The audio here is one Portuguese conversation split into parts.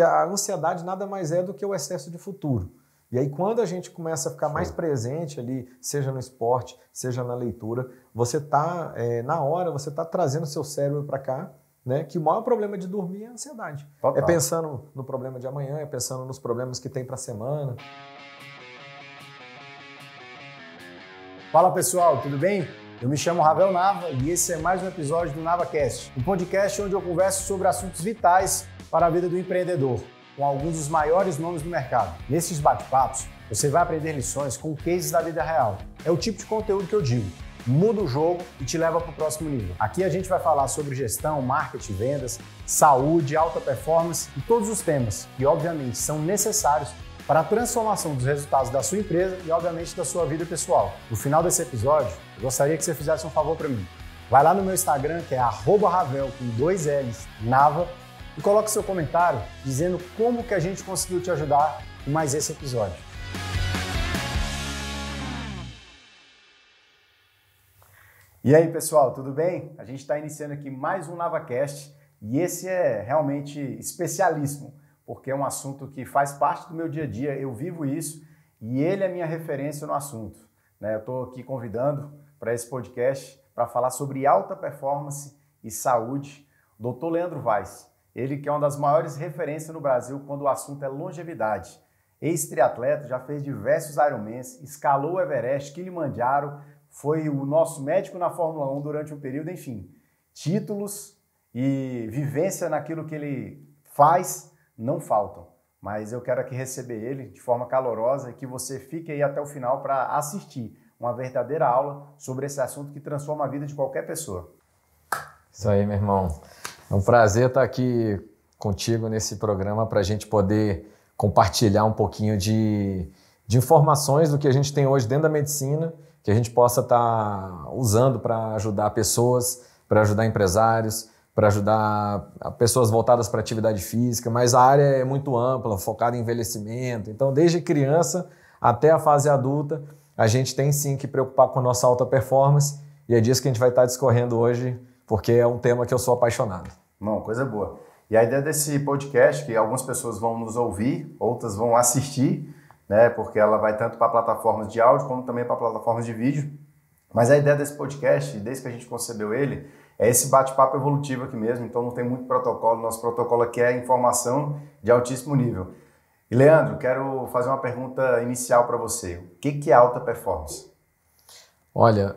Porque a ansiedade nada mais é do que o excesso de futuro. E aí, quando a gente começa a ficar mais presente ali, seja no esporte, seja na leitura, você está, na hora, você está trazendo seu cérebro para cá, né? Que o maior problema de dormir é a ansiedade. Total. É pensando no problema de amanhã, é pensando nos problemas que tem para a semana. Fala pessoal, tudo bem? Eu me chamo Ravel Nava e esse é mais um episódio do NavaCast, um podcast onde eu converso sobre assuntos vitais para a vida do empreendedor, com alguns dos maiores nomes do mercado. Nesses bate-papos, você vai aprender lições com cases da vida real. É o tipo de conteúdo que eu digo, muda o jogo e te leva para o próximo nível. Aqui a gente vai falar sobre gestão, marketing, vendas, saúde, alta performance e todos os temas que obviamente são necessários para a transformação dos resultados da sua empresa e, obviamente, da sua vida pessoal. No final desse episódio, eu gostaria que você fizesse um favor para mim. Vai lá no meu Instagram, que é @Ravel, com 2 L's, Nava, e coloque seu comentário dizendo como que a gente conseguiu te ajudar com mais esse episódio. E aí, pessoal, tudo bem? A gente está iniciando aqui mais um NavaCast e esse é realmente especialíssimo, porque é um assunto que faz parte do meu dia a dia, eu vivo isso e ele é minha referência no assunto, né? Eu estou aqui convidando para esse podcast para falar sobre alta performance e saúde, o Dr. Leandro Weiss. Ele que é uma das maiores referências no Brasil quando o assunto é longevidade. Ex-triatleta, já fez diversos Ironmans, escalou o Everest, Kilimanjaro, foi o nosso médico na Fórmula 1 durante um período, enfim. Títulos e vivência naquilo que ele faz não faltam, mas eu quero aqui receber ele de forma calorosa e que você fique aí até o final para assistir uma verdadeira aula sobre esse assunto que transforma a vida de qualquer pessoa. Isso aí, meu irmão. É um prazer estar aqui contigo nesse programa para a gente poder compartilhar um pouquinho de informações do que a gente tem hoje dentro da medicina, que a gente possa estar usando para ajudar pessoas, para ajudar empresários, para ajudar pessoas voltadas para atividade física, mas a área é muito ampla, focada em envelhecimento. Então, desde criança até a fase adulta, a gente tem sim que preocupar com a nossa alta performance e é disso que a gente vai estar discorrendo hoje, porque é um tema que eu sou apaixonado. Não, coisa boa. E a ideia desse podcast, que algumas pessoas vão nos ouvir, outras vão assistir, né, porque ela vai tanto para plataformas de áudio como também para plataformas de vídeo. Mas a ideia desse podcast, desde que a gente concebeu ele, é esse bate-papo evolutivo aqui mesmo, então não tem muito protocolo. Nosso protocolo aqui é informação de altíssimo nível. E Leandro, quero fazer uma pergunta inicial para você. O que é alta performance? Olha,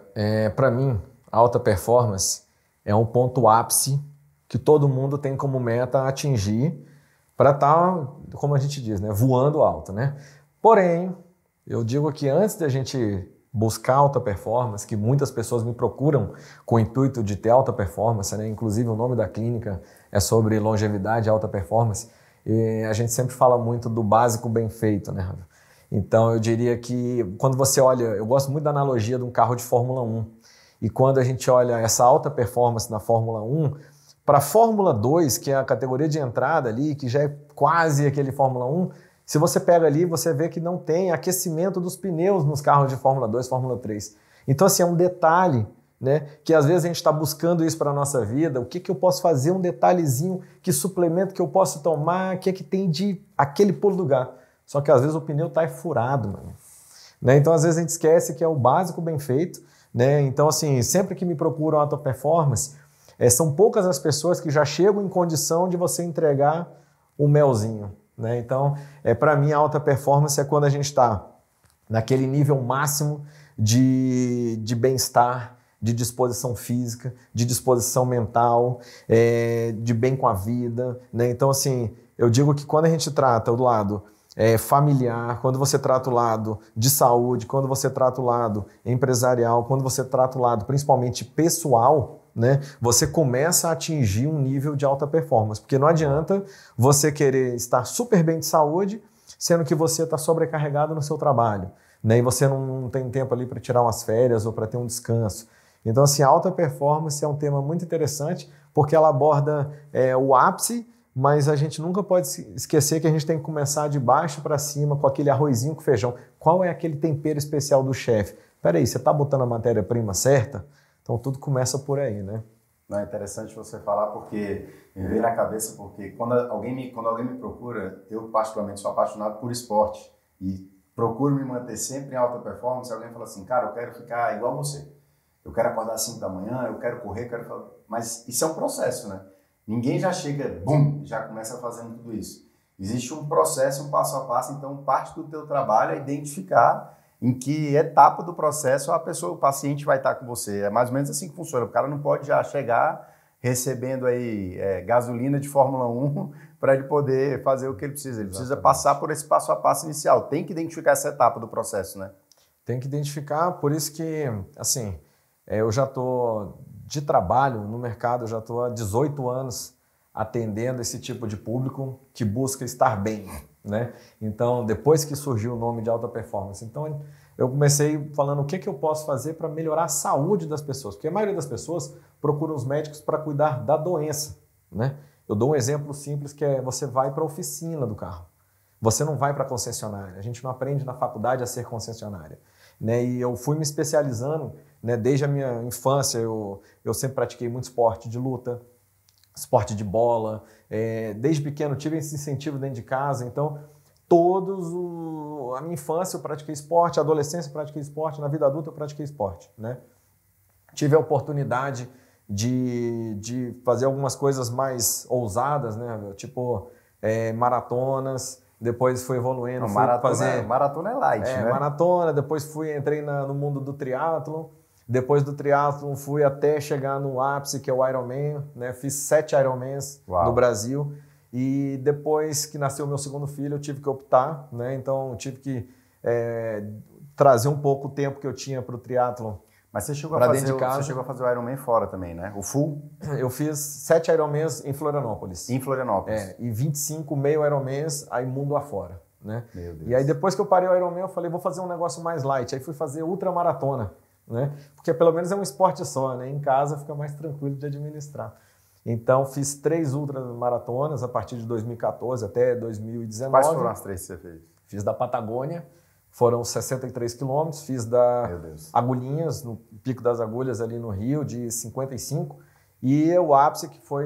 para mim, alta performance é um ponto ápice que todo mundo tem como meta atingir para estar, como a gente diz, né, voando alto, né? Porém, eu digo que antes da gente buscar alta performance, que muitas pessoas me procuram com o intuito de ter alta performance, né? Inclusive o nome da clínica é sobre longevidade e alta performance, e a gente sempre fala muito do básico bem feito, né? Então eu diria que quando você olha, eu gosto muito da analogia de um carro de Fórmula 1, e quando a gente olha essa alta performance na Fórmula 1, para a Fórmula 2, que é a categoria de entrada ali, que já é quase aquele Fórmula 1, se você pega ali, você vê que não tem aquecimento dos pneus nos carros de Fórmula 2, Fórmula 3. Então, assim, é um detalhe, né, que às vezes a gente está buscando isso para a nossa vida. O que eu posso fazer? Um detalhezinho, que suplemento que eu posso tomar, o que é que tem de aquele pulo do gato. Só que às vezes o pneu está furado, mano. Né? Então, às vezes a gente esquece que é o básico bem feito. Né? Então, assim, sempre que me procuram alta performance, são poucas as pessoas que já chegam em condição de você entregar um melzinho. Né? Então, para mim, a alta performance é quando a gente está naquele nível máximo de bem-estar, de disposição física, de disposição mental, de bem com a vida. Né? Então, assim, eu digo que quando a gente trata o lado familiar, quando você trata o lado de saúde, quando você trata o lado empresarial, quando você trata o lado principalmente pessoal, né, você começa a atingir um nível de alta performance, porque não adianta você querer estar super bem de saúde, sendo que você está sobrecarregado no seu trabalho, né, e você não tem tempo ali para tirar umas férias ou para ter um descanso. Então, assim, a alta performance é um tema muito interessante, porque ela aborda o ápice, mas a gente nunca pode esquecer que a gente tem que começar de baixo para cima com aquele arrozinho com feijão. Qual é aquele tempero especial do chefe? Peraí, você está botando a matéria-prima certa? Então tudo começa por aí, né? Não, é interessante você falar porque me veio na cabeça, porque quando alguém me procura, eu particularmente sou apaixonado por esporte e procuro me manter sempre em alta performance. Alguém fala assim, cara, eu quero ficar igual você. Eu quero acordar às 5 da manhã, eu quero correr, mas isso é um processo, né? Ninguém já chega, bum, já começa fazendo tudo isso. Existe um processo, um passo a passo, então parte do teu trabalho é identificar em que etapa do processo o paciente vai estar com você. É mais ou menos assim que funciona. O cara não pode já chegar recebendo aí gasolina de Fórmula 1 para ele poder fazer o que ele precisa. Ele precisa passar por esse passo a passo inicial. Tem que identificar essa etapa do processo, né? Tem que identificar, por isso que, assim, eu já estou de trabalho no mercado, eu já estou há 18 anos atendendo esse tipo de público que busca estar bem, né? Então, depois que surgiu o nome de alta performance, então eu comecei falando o que eu posso fazer para melhorar a saúde das pessoas, porque a maioria das pessoas procura os médicos para cuidar da doença, né? Eu dou um exemplo simples que é você vai para a oficina do carro, você não vai para a concessionária, a gente não aprende na faculdade a ser concessionária, né? E eu fui me especializando, né? Desde a minha infância, eu sempre pratiquei muito esporte de luta, esporte de bola, desde pequeno tive esse incentivo dentro de casa, então a minha infância eu pratiquei esporte, a adolescência eu pratiquei esporte, na vida adulta eu pratiquei esporte, né? Tive a oportunidade de fazer algumas coisas mais ousadas, né? Tipo maratonas, depois fui evoluindo, maratona é light, né? Maratona, depois entrei no mundo do triatlon. Depois do triatlon fui até chegar no ápice, que é o Ironman, né? Fiz 7 Ironmans no Brasil. E depois que nasceu o meu segundo filho, eu tive que optar, né? Então tive que trazer um pouco o tempo que eu tinha para o triatlon. Mas você chegou a fazer o Ironman fora também, né? O full? Eu fiz 7 Ironmans em Florianópolis. Em Florianópolis. E 25 meio Ironmans aí mundo afora, né? Meu Deus. E aí depois que eu parei o Ironman, eu falei, vou fazer um negócio mais light. Aí fui fazer ultramaratona, né? Porque pelo menos é um esporte só, né? Em casa fica mais tranquilo de administrar. Então fiz 3 ultramaratonas a partir de 2014 até 2019. Quais foram as 3 que você fez? Fiz da Patagônia, foram 63 quilômetros. Fiz da Agulhinhas, no Pico das Agulhas ali no Rio, de 55. E o ápice que foi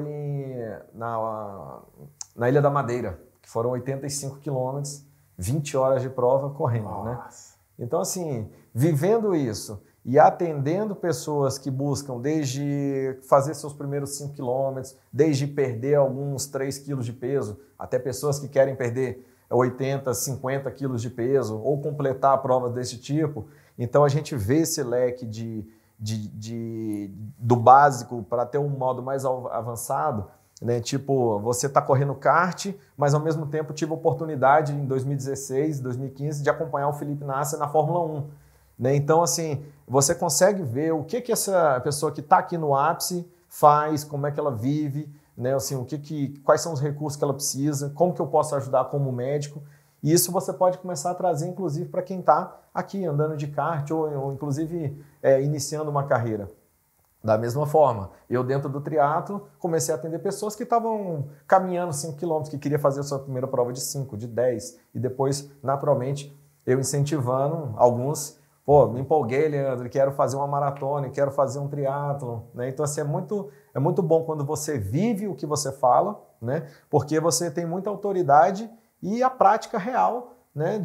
na Ilha da Madeira, que foram 85 quilômetros, 20 horas de prova correndo, né? Então assim, vivendo isso e atendendo pessoas que buscam desde fazer seus primeiros 5 quilômetros, desde perder alguns 3 quilos de peso, até pessoas que querem perder 80, 50 quilos de peso ou completar provas desse tipo. Então a gente vê esse leque do básico para ter um modo mais avançado, né? Tipo, você está correndo kart, mas ao mesmo tempo tive a oportunidade em 2016, 2015 de acompanhar o Felipe Nasser na Fórmula 1. Né? Então, assim, você consegue ver o que essa pessoa que está aqui no ápice faz, como é que ela vive, né? Assim, quais são os recursos que ela precisa, como que eu posso ajudar como médico. E isso você pode começar a trazer, inclusive, para quem está aqui andando de kart ou inclusive, iniciando uma carreira. Da mesma forma, eu dentro do triatlo comecei a atender pessoas que estavam caminhando 5 km, que queria fazer a sua primeira prova de 5, de 10, e depois, naturalmente, eu incentivando alguns. Pô, me empolguei, Leandro, quero fazer uma maratona, quero fazer um triatlon, né? Então, assim, é muito bom quando você vive o que você fala, né? Porque você tem muita autoridade e a prática real, né?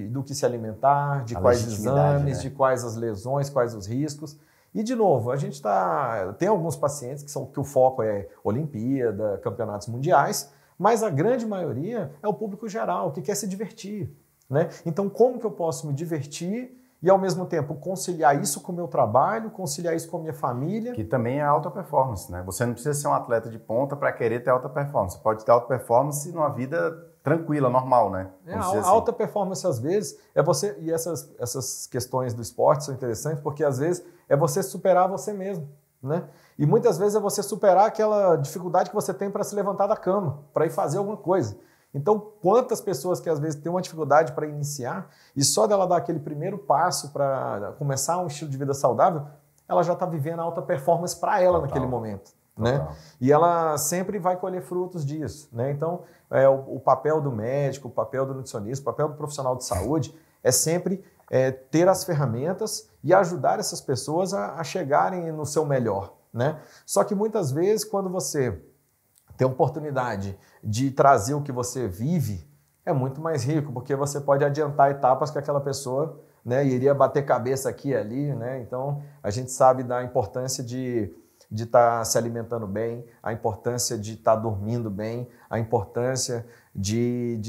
Do que se alimentar, de quais exames, né? De quais as lesões, quais os riscos. E, de novo, a gente tem alguns pacientes que o foco é Olimpíada, campeonatos mundiais, mas a grande maioria é o público geral, que quer se divertir, né? Então, como que eu posso me divertir e, ao mesmo tempo, conciliar isso com o meu trabalho, conciliar isso com a minha família? Que também é alta performance, né? Você não precisa ser um atleta de ponta para querer ter alta performance. Você pode ter alta performance numa vida tranquila, normal, né? A alta performance, às vezes, é você... E essas questões do esporte são interessantes porque, às vezes, é você superar você mesmo, né? E muitas vezes é você superar aquela dificuldade que você tem para se levantar da cama, para ir fazer alguma coisa. Então, quantas pessoas que às vezes têm uma dificuldade para iniciar e só dela dar aquele primeiro passo para começar um estilo de vida saudável, ela já está vivendo a alta performance para ela naquele momento, né? E ela sempre vai colher frutos disso, né? Então, o papel do médico, o papel do nutricionista, o papel do profissional de saúde é sempre ter as ferramentas e ajudar essas pessoas a chegarem no seu melhor, né? Só que muitas vezes, quando você tem a oportunidade de trazer o que você vive, é muito mais rico, porque você pode adiantar etapas que aquela pessoa, né, iria bater cabeça aqui e ali, né? Então, a gente sabe da importância de estar se alimentando bem, a importância de estar dormindo bem, a importância de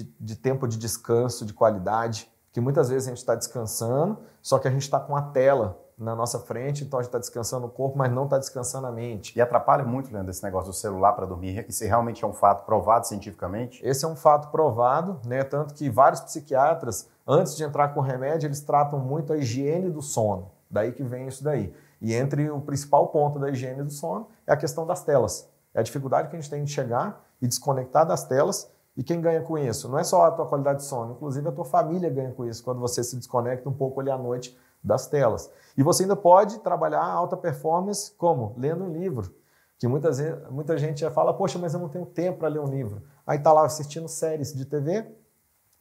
tempo de descanso, de qualidade, que muitas vezes a gente está descansando, só que a gente está com a tela na nossa frente, então a gente está descansando o corpo, mas não está descansando a mente. E atrapalha muito, Leandro, esse negócio do celular para dormir. Isso realmente é um fato provado cientificamente? Esse é um fato provado, né? Tanto que vários psiquiatras, antes de entrar com remédio, eles tratam muito a higiene do sono. Daí que vem isso daí. E entre o principal ponto da higiene do sono é a questão das telas. É a dificuldade que a gente tem de chegar e desconectar das telas. E quem ganha com isso? Não é só a tua qualidade de sono, inclusive a tua família ganha com isso, quando você se desconecta um pouco ali à noite das telas. E você ainda pode trabalhar a alta performance como? Lendo um livro. Que muita gente já fala, poxa, mas eu não tenho tempo para ler um livro. Aí está lá assistindo séries de TV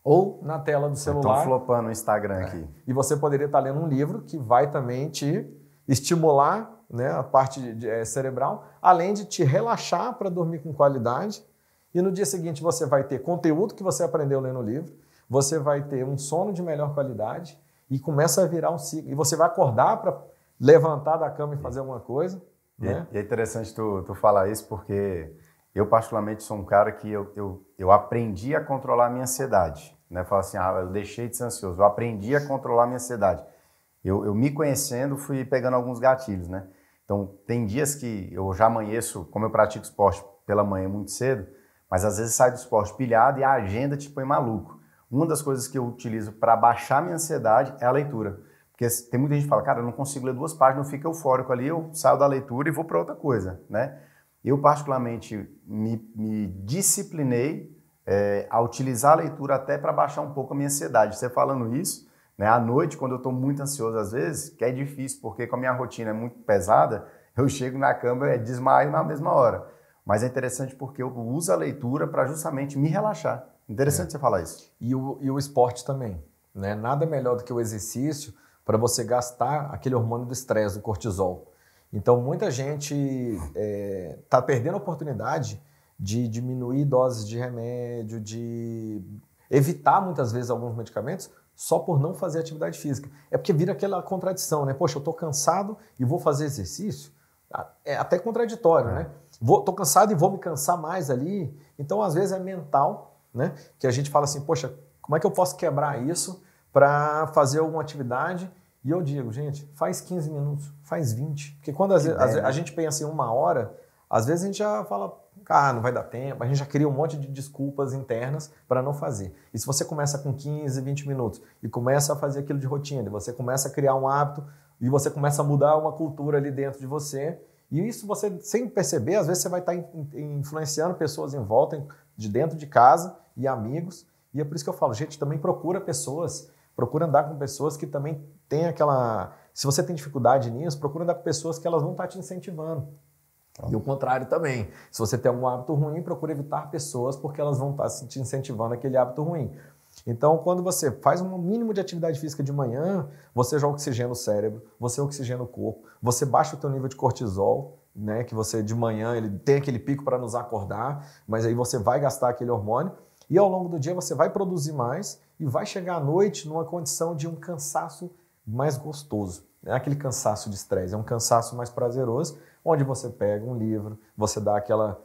ou na tela do celular. Estão flopando no Instagram aqui. E você poderia estar lendo um livro que vai também te estimular, né, a parte cerebral, além de te relaxar para dormir com qualidade. E no dia seguinte você vai ter conteúdo que você aprendeu lendo o livro, você vai ter um sono de melhor qualidade e começa a virar um ciclo. E você vai acordar para levantar da cama e fazer alguma coisa. Né? E é interessante tu falar isso, porque eu particularmente sou um cara que eu aprendi a controlar a minha ansiedade. Né? Falo assim, eu deixei de ser ansioso, eu aprendi a controlar a minha ansiedade. Eu me conhecendo, fui pegando alguns gatilhos, né? Então, tem dias que eu já amanheço, como eu pratico esporte pela manhã muito cedo, mas às vezes sai do esporte pilhado e a agenda te põe maluco. Uma das coisas que eu utilizo para baixar minha ansiedade é a leitura. Porque tem muita gente que fala, cara, eu não consigo ler 2 páginas, eu fico eufórico ali, eu saio da leitura e vou para outra coisa, né? Eu, particularmente, me disciplinei a utilizar a leitura até para baixar um pouco a minha ansiedade. Você falando isso, né, à noite, quando eu estou muito ansioso às vezes, que é difícil, porque com a minha rotina é muito pesada, eu chego na cama e desmaio na mesma hora. Mas é interessante porque eu uso a leitura para justamente me relaxar. Interessante você falar isso. E o esporte também, né? Nada melhor do que o exercício para você gastar aquele hormônio do estresse, do cortisol. Então, muita gente está perdendo a oportunidade de diminuir doses de remédio, de evitar muitas vezes alguns medicamentos só por não fazer atividade física. É porque vira aquela contradição, né? Poxa, eu estou cansado e vou fazer exercício? É até contraditório, né? Estou cansado e vou me cansar mais ali. Então, às vezes, é mental, né? Que a gente fala assim, poxa, como é que eu posso quebrar isso para fazer alguma atividade? E eu digo, gente, faz 15 minutos, faz 20. Porque quando às vezes a gente pensa em 1 hora, às vezes a gente já fala, não vai dar tempo, a gente já cria um monte de desculpas internas para não fazer. E se você começa com 15, 20 minutos e começa a fazer aquilo de rotina, você começa a criar um hábito e você começa a mudar uma cultura ali dentro de você, e isso você, sem perceber, às vezes você vai estar influenciando pessoas em volta, de dentro de casa e amigos. E é por isso que eu falo, gente, também procura andar com pessoas que também têm aquela... Se você tem dificuldade nisso, procura andar com pessoas que elas vão estar te incentivando. E o contrário também. Se você tem algum hábito ruim, procura evitar pessoas porque elas vão estar te incentivando aquele hábito ruim. Então, quando você faz um mínimo de atividade física de manhã, você já oxigena o cérebro, você oxigena o corpo, você baixa o teu nível de cortisol, né, que você de manhã ele tem aquele pico para nos acordar, mas aí você vai gastar aquele hormônio e ao longo do dia você vai produzir mais e vai chegar à noite numa condição de um cansaço mais gostoso. Não é aquele cansaço de estresse, é um cansaço mais prazeroso, onde você pega um livro, você dá aquela...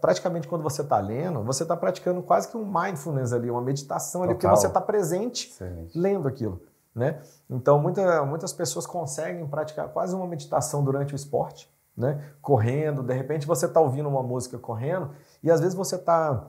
Praticamente quando você está lendo, você está praticando quase que um mindfulness ali, uma meditação ali, porque você está presente lendo aquilo, né? Então, muitas pessoas conseguem praticar quase uma meditação durante o esporte, né? Correndo, de repente você está ouvindo uma música correndo e às vezes você está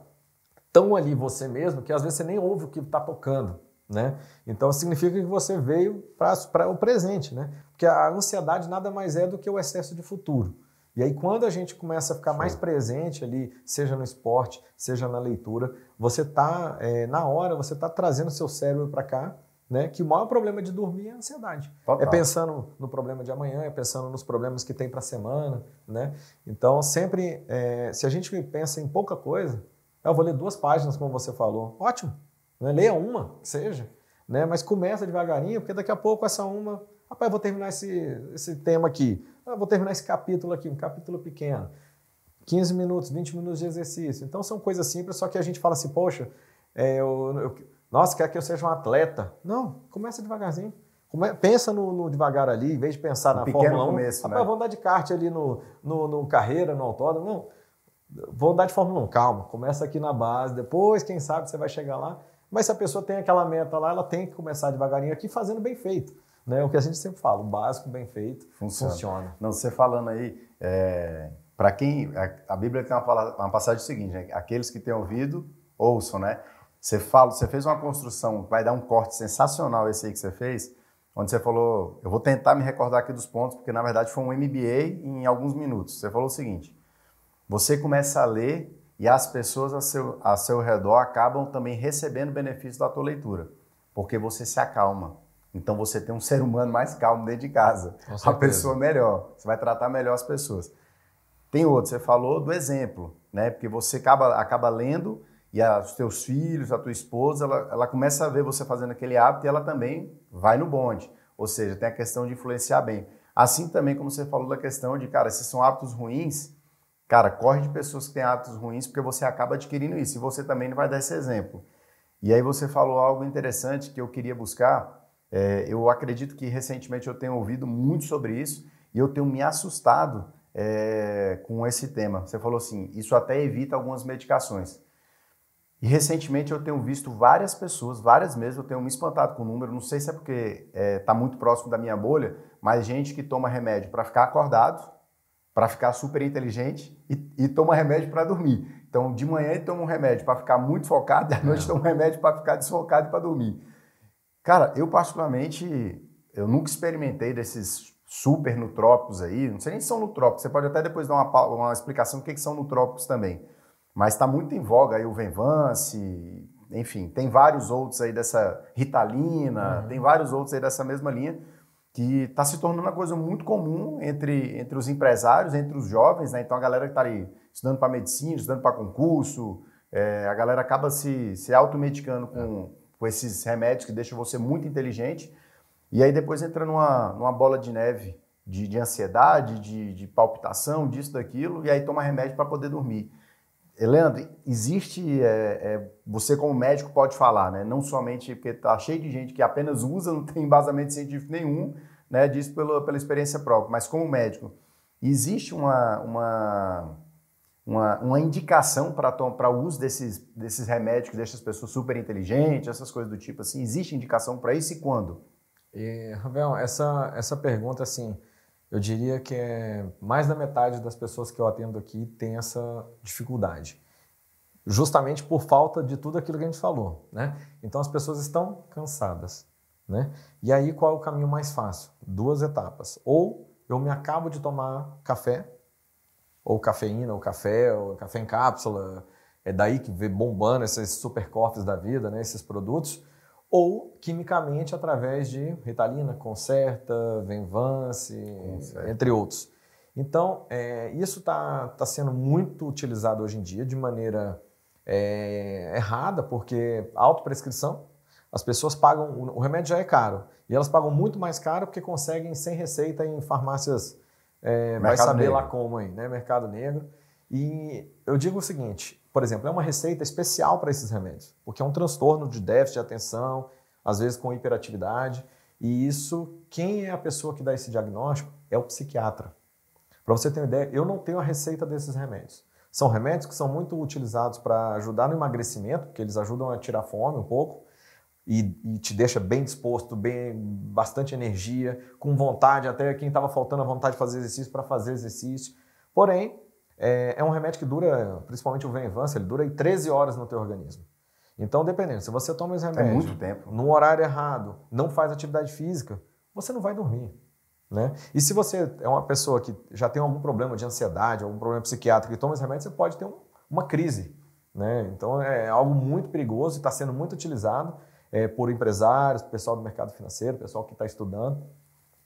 tão ali você mesmo que às vezes você nem ouve o que está tocando, né? Então, significa que você veio para o presente, né? Porque a ansiedade nada mais é do que o excesso de futuro. E aí, quando a gente começa a ficar mais presente ali, seja no esporte, seja na leitura, você está, na hora, você está trazendo o seu cérebro para cá, né? Que o maior problema de dormir é a ansiedade. Total. É pensando no problema de amanhã, é pensando nos problemas que tem para a semana, né? Então, sempre, se a gente pensa em pouca coisa, eu vou ler 2 páginas, como você falou, ótimo, né? Leia uma, que seja, né? Mas começa devagarinho, porque daqui a pouco essa uma Rapaz, eu vou terminar esse tema aqui. Eu vou terminar esse capítulo aqui, um capítulo pequeno. 15 minutos, 20 minutos de exercício. Então são coisas simples, só que a gente fala assim, poxa, nossa, quer que eu seja um atleta? Não, começa devagarzinho. Pensa no devagar ali, em vez de pensar na Fórmula 1. Começo, rapaz, vou andar de kart ali no carreira, no autódromo. Não, vou andar de Fórmula 1, calma. Começa aqui na base, depois, quem sabe, você vai chegar lá. Mas se a pessoa tem aquela meta lá, ela tem que começar devagarinho aqui, fazendo bem feito. Né? O que a gente sempre fala, o básico bem feito funciona. Não, você falando aí, para quem... A Bíblia tem uma passagem seguinte, né? Aqueles que têm ouvido, ouçam, né? Você fez uma construção, vai dar um corte sensacional esse aí que você fez, onde você falou, eu vou tentar me recordar aqui dos pontos, porque na verdade foi um MBA em alguns minutos. Você falou o seguinte, você começa a ler e as pessoas a seu redor acabam também recebendo benefício da tua leitura, porque você se acalma. Então você tem um ser humano mais calmo dentro de casa, a pessoa melhor, você vai tratar melhor as pessoas. Tem outro, você falou do exemplo, né? Porque você acaba lendo e os teus filhos, a tua esposa, ela começa a ver você fazendo aquele hábito e ela também vai no bonde. Ou seja, tem a questão de influenciar bem. Assim também como você falou da questão de, cara, se são hábitos ruins, cara, corre de pessoas que têm hábitos ruins porque você acaba adquirindo isso e você também não vai dar esse exemplo. E aí você falou algo interessante que eu queria buscar. Eu acredito que recentemente eu tenho ouvido muito sobre isso e eu tenho me assustado com esse tema. Você falou assim, isso até evita algumas medicações. E recentemente eu tenho visto várias pessoas, várias mesmo, eu tenho me espantado com o número, não sei se é porque está muito próximo da minha bolha, mas gente que toma remédio para ficar acordado, para ficar super inteligente e toma remédio para dormir. Então, de manhã ele toma um remédio para ficar muito focado e à noite toma um remédio para ficar desfocado e para dormir. Cara, eu particularmente, eu nunca experimentei desses super nutrópicos aí, não sei nem se são nutrópicos, você pode até depois dar uma explicação do que são nutrópicos também. Mas está muito em voga aí o Venvance, enfim, tem vários outros aí dessa Ritalina, tem vários outros aí dessa mesma linha, que está se tornando uma coisa muito comum entre os empresários, entre os jovens, né? Então a galera que está ali estudando para medicina, estudando para concurso, a galera acaba se automedicando com esses remédios que deixam você muito inteligente, e aí depois entra numa bola de neve de ansiedade, de palpitação, disso, daquilo, e aí toma remédio para poder dormir. Leandro, existe, você como médico pode falar, né? Não somente porque está cheio de gente que apenas usa, não tem embasamento científico nenhum, né? Disso pela experiência própria, mas como médico, existe uma indicação para o uso desses remédios que deixam as pessoas super inteligentes, essas coisas do tipo assim, existe indicação para isso e quando? Ravel, essa pergunta, assim, eu diria que mais da metade das pessoas que eu atendo aqui tem essa dificuldade. Justamente por falta de tudo aquilo que a gente falou, né? Então as pessoas estão cansadas, né? E aí qual é o caminho mais fácil? 2 etapas. Ou eu me acabo de tomar café, ou cafeína, ou café em cápsula, é daí que vem bombando esses supercorpos da vida, né? Esses produtos. Ou quimicamente através de Ritalina, Concerta, Venvance, entre outros. Então, isso está sendo muito utilizado hoje em dia de maneira errada, porque autoprescrição, as pessoas pagam, o remédio já é caro, e elas pagam muito mais caro porque conseguem sem receita em farmácias, vai saber lá como aí, né? Mercado Negro. E eu digo o seguinte, por exemplo, é uma receita especial para esses remédios, porque é um transtorno de déficit de atenção, às vezes com hiperatividade, e isso, quem é a pessoa que dá esse diagnóstico é o psiquiatra. Para você ter uma ideia, eu não tenho a receita desses remédios. São remédios que são muito utilizados para ajudar no emagrecimento, porque eles ajudam a tirar fome um pouco, e te deixa bem disposto, bastante energia, com vontade, até quem estava faltando a vontade de fazer exercício para fazer exercício. Porém, é um remédio que dura, principalmente o Venvance, ele dura aí 13 horas no teu organismo. Então, dependendo, se você toma esse remédio muito tempo, num horário errado, não faz atividade física, você não vai dormir, né? E se você é uma pessoa que já tem algum problema de ansiedade, algum problema psiquiátrico e toma esse remédio, você pode ter uma crise, né? Então, é algo muito perigoso e está sendo muito utilizado por empresários, pessoal do mercado financeiro, pessoal que está estudando.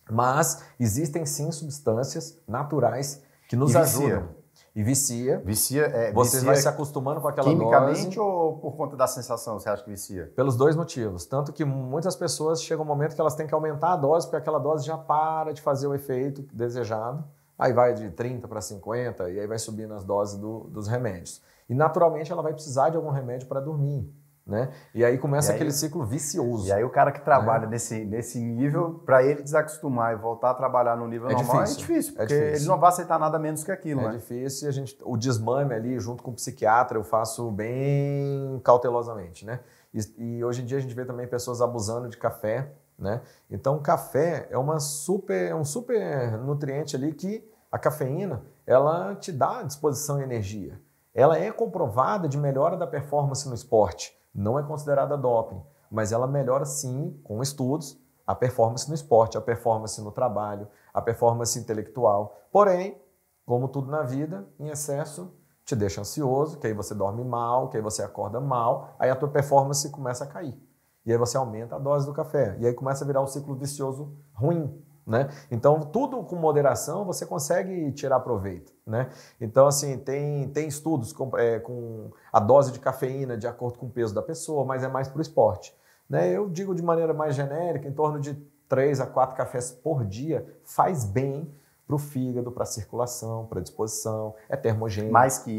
Mas existem sim substâncias naturais que nos ajudam. E vicia. Você Vicia vai se acostumando com aquela quimicamente dose. ou por conta da sensação, você acha que vicia? Pelos dois motivos. Tanto que muitas pessoas chegam um momento que elas têm que aumentar a dose, porque aquela dose já para de fazer o efeito desejado. Aí vai de 30 para 50, e aí vai subindo as doses dos remédios. E naturalmente ela vai precisar de algum remédio para dormir. Né? E aí começa aquele ciclo vicioso. E aí o cara que trabalha nesse nível, para ele desacostumar e voltar a trabalhar no nível normal, é difícil, porque ele não vai aceitar nada menos que aquilo. É difícil e o desmame ali, junto com o psiquiatra, eu faço bem cautelosamente. Né? E hoje em dia a gente vê também pessoas abusando de café. Né? Então o café é um super nutriente ali que a cafeína ela te dá disposição e energia. Ela é comprovada de melhora da performance no esporte. Não é considerada doping, mas ela melhora sim, com estudos, a performance no esporte, a performance no trabalho, a performance intelectual. Porém, como tudo na vida, em excesso te deixa ansioso, que aí você dorme mal, que aí você acorda mal, aí a tua performance começa a cair. E aí você aumenta a dose do café, e aí começa a virar um ciclo vicioso ruim. Né? Então, tudo com moderação você consegue tirar proveito. Né? Então, assim, tem estudos com a dose de cafeína de acordo com o peso da pessoa, mas é mais para o esporte. Né? Eu digo de maneira mais genérica, em torno de 3 a 4 cafés por dia faz bem para o fígado, para a circulação, para a disposição, é termogênico. Mais que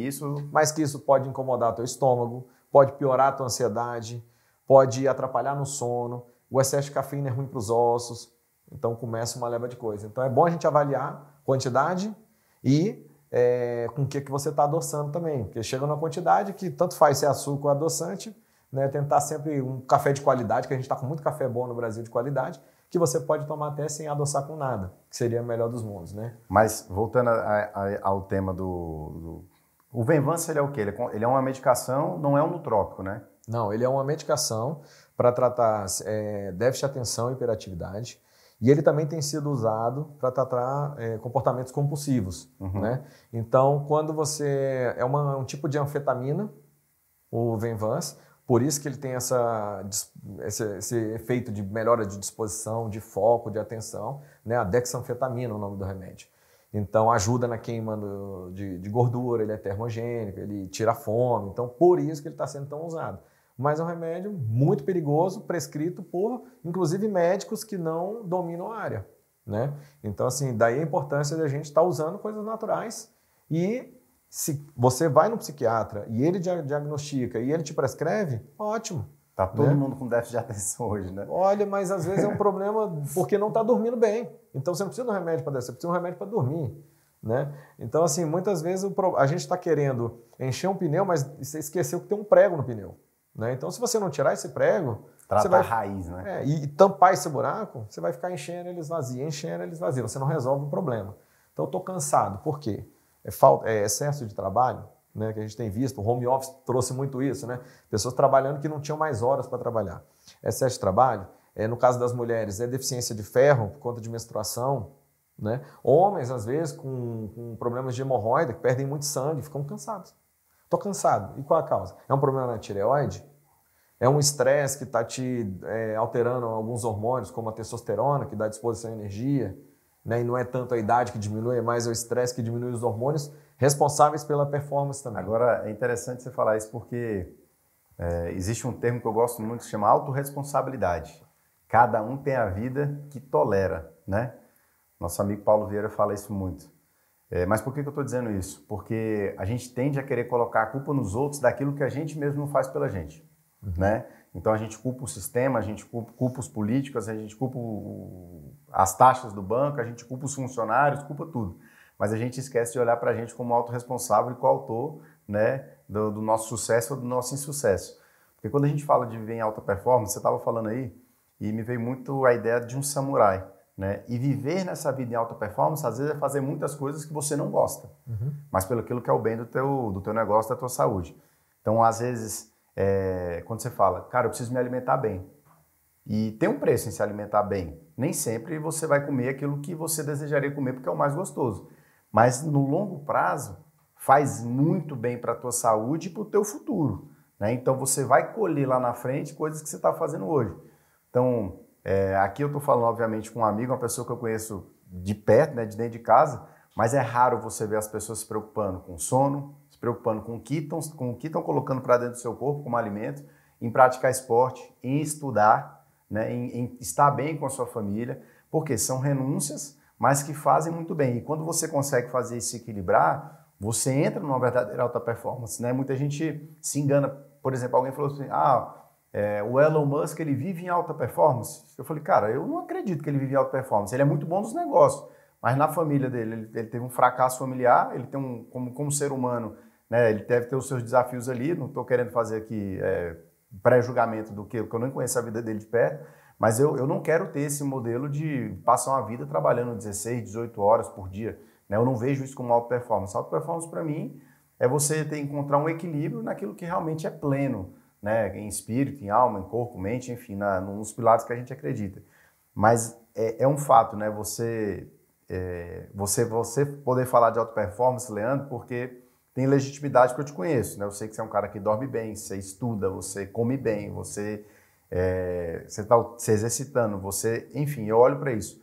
isso pode incomodar teu estômago, pode piorar a tua ansiedade, pode atrapalhar no sono, o excesso de cafeína é ruim para os ossos. Então começa uma leva de coisa. Então é bom a gente avaliar quantidade e com o que você está adoçando também. Porque chega numa quantidade que tanto faz ser açúcar ou adoçante, né? Tentar sempre um café de qualidade, que a gente está com muito café bom no Brasil de qualidade, que você pode tomar até sem adoçar com nada, que seria o melhor dos mundos. Né? Mas voltando ao tema O Venvance, ele é o quê? Ele é uma medicação, não é um nutrópico, né? Não, ele é uma medicação para tratar déficit de atenção e hiperatividade. E ele também tem sido usado para tratar comportamentos compulsivos. Uhum. Né? Então, quando você... É um tipo de anfetamina, o Venvance, por isso que ele tem esse efeito de melhora de disposição, de foco, de atenção. Né? A dexanfetamina é o nome do remédio. Então, ajuda na queima de gordura, ele é termogênico, ele tira a fome. Então, por isso que ele está sendo tão usado. Mas é um remédio muito perigoso, prescrito por, inclusive, médicos que não dominam a área. Né? Então, assim, daí a importância de a gente estar usando coisas naturais. E se você vai no psiquiatra e ele diagnostica e ele te prescreve, ótimo. Tá todo mundo com déficit de atenção hoje, né? Olha, mas às vezes é um problema porque não está dormindo bem. Então, você não precisa de um remédio para você precisa de um remédio para dormir. Né? Então, assim, muitas vezes a gente está querendo encher um pneu, mas você esqueceu que tem um prego no pneu. Né? Então, se você não tirar esse prego... Trata você vai, a raiz, né? E tampar esse buraco, você vai ficar enchendo eles vazios. Você não resolve o problema. Então, eu estou cansado. Por quê? É excesso de trabalho, né, que a gente tem visto. O home office trouxe muito isso. Né? Pessoas trabalhando que não tinham mais horas para trabalhar. Excesso de trabalho, no caso das mulheres, é deficiência de ferro por conta de menstruação. Né? Homens, às vezes, com problemas de hemorroida, que perdem muito sangue, ficam cansados. Estou cansado. E qual a causa? É um problema na tireoide? É um estresse que está te alterando alguns hormônios, como a testosterona, que dá disposição e energia, né? E não é tanto a idade que diminui, é mais o estresse que diminui os hormônios responsáveis pela performance também. Agora, é interessante você falar isso porque existe um termo que eu gosto muito que se chama autorresponsabilidade. Cada um tem a vida que tolera, né? Nosso amigo Paulo Vieira fala isso muito. Mas por que eu estou dizendo isso? Porque a gente tende a querer colocar a culpa nos outros daquilo que a gente mesmo não faz pela gente. Uhum. Né? Então a gente culpa o sistema, a gente culpa os políticos, a gente culpa as taxas do banco, a gente culpa os funcionários, culpa tudo. Mas a gente esquece de olhar para a gente como autorresponsável e coautor, né, do nosso sucesso ou do nosso insucesso. Porque quando a gente fala de viver em alta performance, você estava falando aí, e me veio muito a ideia de um samurai. Né? E viver nessa vida em alta performance, às vezes, é fazer muitas coisas que você não gosta, mas pelo aquilo que é o bem do teu negócio, da tua saúde. Então, às vezes, quando você fala, cara, eu preciso me alimentar bem, e tem um preço em se alimentar bem, nem sempre você vai comer aquilo que você desejaria comer porque é o mais gostoso, mas no longo prazo, faz muito bem para a tua saúde e para o teu futuro. Né? Então, você vai colher lá na frente coisas que você está fazendo hoje. Então, aqui eu estou falando, obviamente, com um amigo, uma pessoa que eu conheço de perto, né, de dentro de casa, Mas é raro você ver as pessoas se preocupando com sono, se preocupando com o que estão colocando para dentro do seu corpo como alimento, em praticar esporte, em estudar, né, em estar bem com a sua família, porque são renúncias, mas que fazem muito bem. E quando você consegue fazer isso se equilibrar, você entra numa verdadeira alta performance, né? Muita gente se engana. Por exemplo, alguém falou assim, o Elon Musk, ele vive em alta performance. Eu falei, cara, eu não acredito que ele vive em alta performance. Ele é muito bom nos negócios, mas na família dele, ele teve um fracasso familiar, ele tem como ser humano, né? Ele deve ter os seus desafios ali. Não estou querendo fazer aqui pré-julgamento do que eu não conheço a vida dele de perto, mas eu não quero ter esse modelo de passar uma vida trabalhando 16, 18 horas por dia. Né? Eu não vejo isso como alta performance. Alta performance, para mim, é você encontrar um equilíbrio naquilo que realmente é pleno, né? Em espírito, em alma, em corpo, mente, enfim, nos pilares que a gente acredita. Mas é um fato, né? Você poder falar de alta performance, Leandro, porque tem legitimidade que eu te conheço, né? Eu sei que você é um cara que dorme bem, você estuda, você come bem, você está se exercitando, enfim, eu olho para isso.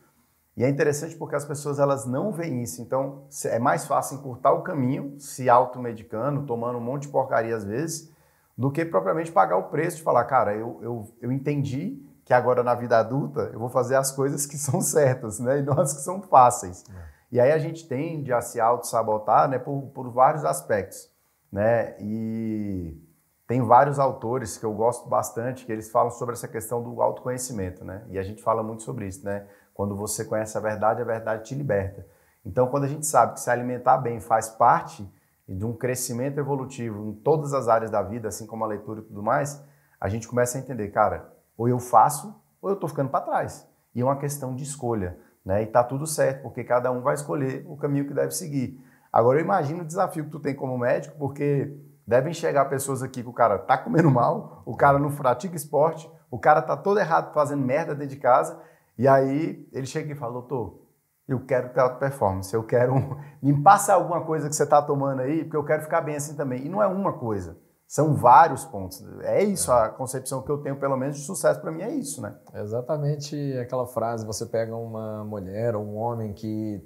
E é interessante porque as pessoas elas não veem isso, então é mais fácil encurtar o caminho, se automedicando, tomando um monte de porcaria às vezes, do que propriamente pagar o preço de falar, cara, eu entendi que agora na vida adulta eu vou fazer as coisas que são certas, né? E não as que são fáceis. E aí a gente tende a se auto-sabotar, né, por vários aspectos, né? E tem vários autores que eu gosto bastante que eles falam sobre essa questão do autoconhecimento, né? E a gente fala muito sobre isso, né? Quando você conhece a verdade te liberta. Então, quando a gente sabe que se alimentar bem faz parte de um crescimento evolutivo em todas as áreas da vida, assim como a leitura e tudo mais, a gente começa a entender, cara, ou eu faço ou eu estou ficando para trás. E é uma questão de escolha, né? E tá tudo certo, porque cada um vai escolher o caminho que deve seguir. Agora, eu imagino o desafio que tu tem como médico, porque devem chegar pessoas aqui que o cara tá comendo mal, o cara não pratica esporte, o cara tá todo errado fazendo merda dentro de casa, e aí ele chega e fala, doutor, eu quero ter alta performance, eu quero... Me passa alguma coisa que você tá tomando aí, porque eu quero ficar bem assim também. E não é uma coisa, são vários pontos. É isso, a concepção que eu tenho, pelo menos, de sucesso para mim é isso, né? Exatamente aquela frase, você pega uma mulher ou um homem que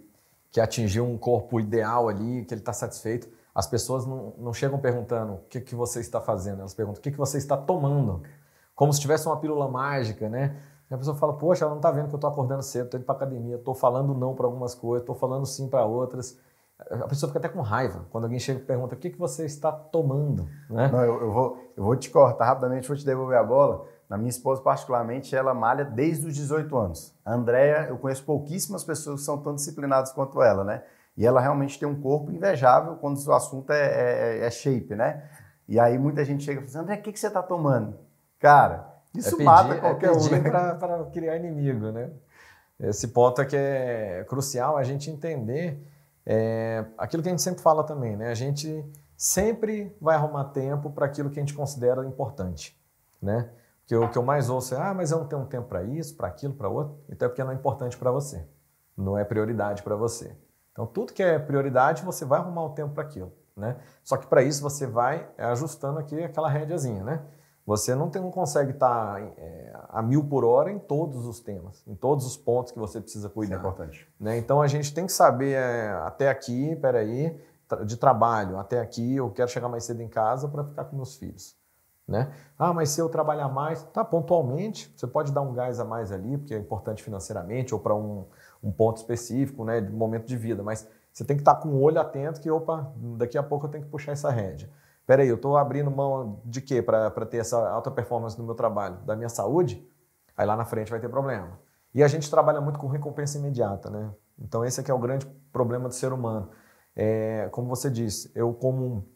atingiu um corpo ideal ali, que ele está satisfeito, as pessoas não chegam perguntando o que você está fazendo, elas perguntam o que você está tomando, como se tivesse uma pílula mágica, né? E a pessoa fala, poxa, ela não está vendo que eu estou acordando cedo, estou indo para academia, estou falando não para algumas coisas, estou falando sim para outras. A pessoa fica até com raiva quando alguém chega e pergunta o que você está tomando, né? Não, eu vou te cortar rapidamente, vou te devolver a bola. Na minha esposa, particularmente, ela malha desde os 18 anos. A Andrea, eu conheço pouquíssimas pessoas que são tão disciplinadas quanto ela, né? E ela realmente tem um corpo invejável quando o assunto é shape, né? E aí muita gente chega e fala assim, André, o que você está tomando? Cara, isso mata qualquer um, né? para criar inimigo, né? Esse ponto é que é crucial a gente entender aquilo que a gente sempre fala também, né? A gente sempre vai arrumar tempo para aquilo que a gente considera importante, né? Porque o que eu mais ouço é, mas eu não tenho tempo para isso, para aquilo, para outro. Então é porque não é importante para você, não é prioridade para você. Então tudo que é prioridade, você vai arrumar o tempo para aquilo, né? Só que para isso você vai ajustando aqui aquela rédeazinha, né? Você não consegue estar a 1000 por hora em todos os temas, em todos os pontos que você precisa cuidar. Isso é importante. Né? Então a gente tem que saber até aqui, peraí, de trabalho, até aqui eu quero chegar mais cedo em casa para ficar com meus filhos. Né? Ah, mas se eu trabalhar mais, tá, pontualmente, você pode dar um gás a mais ali, porque é importante financeiramente ou para um ponto específico, né, de momento de vida, mas você tem que estar com o olho atento que, opa, daqui a pouco eu tenho que puxar essa rédea. Peraí, eu estou abrindo mão de quê para ter essa alta performance no meu trabalho? Da minha saúde? Aí lá na frente vai ter problema. E a gente trabalha muito com recompensa imediata, né? Então esse aqui é o grande problema do ser humano. Como você disse, eu como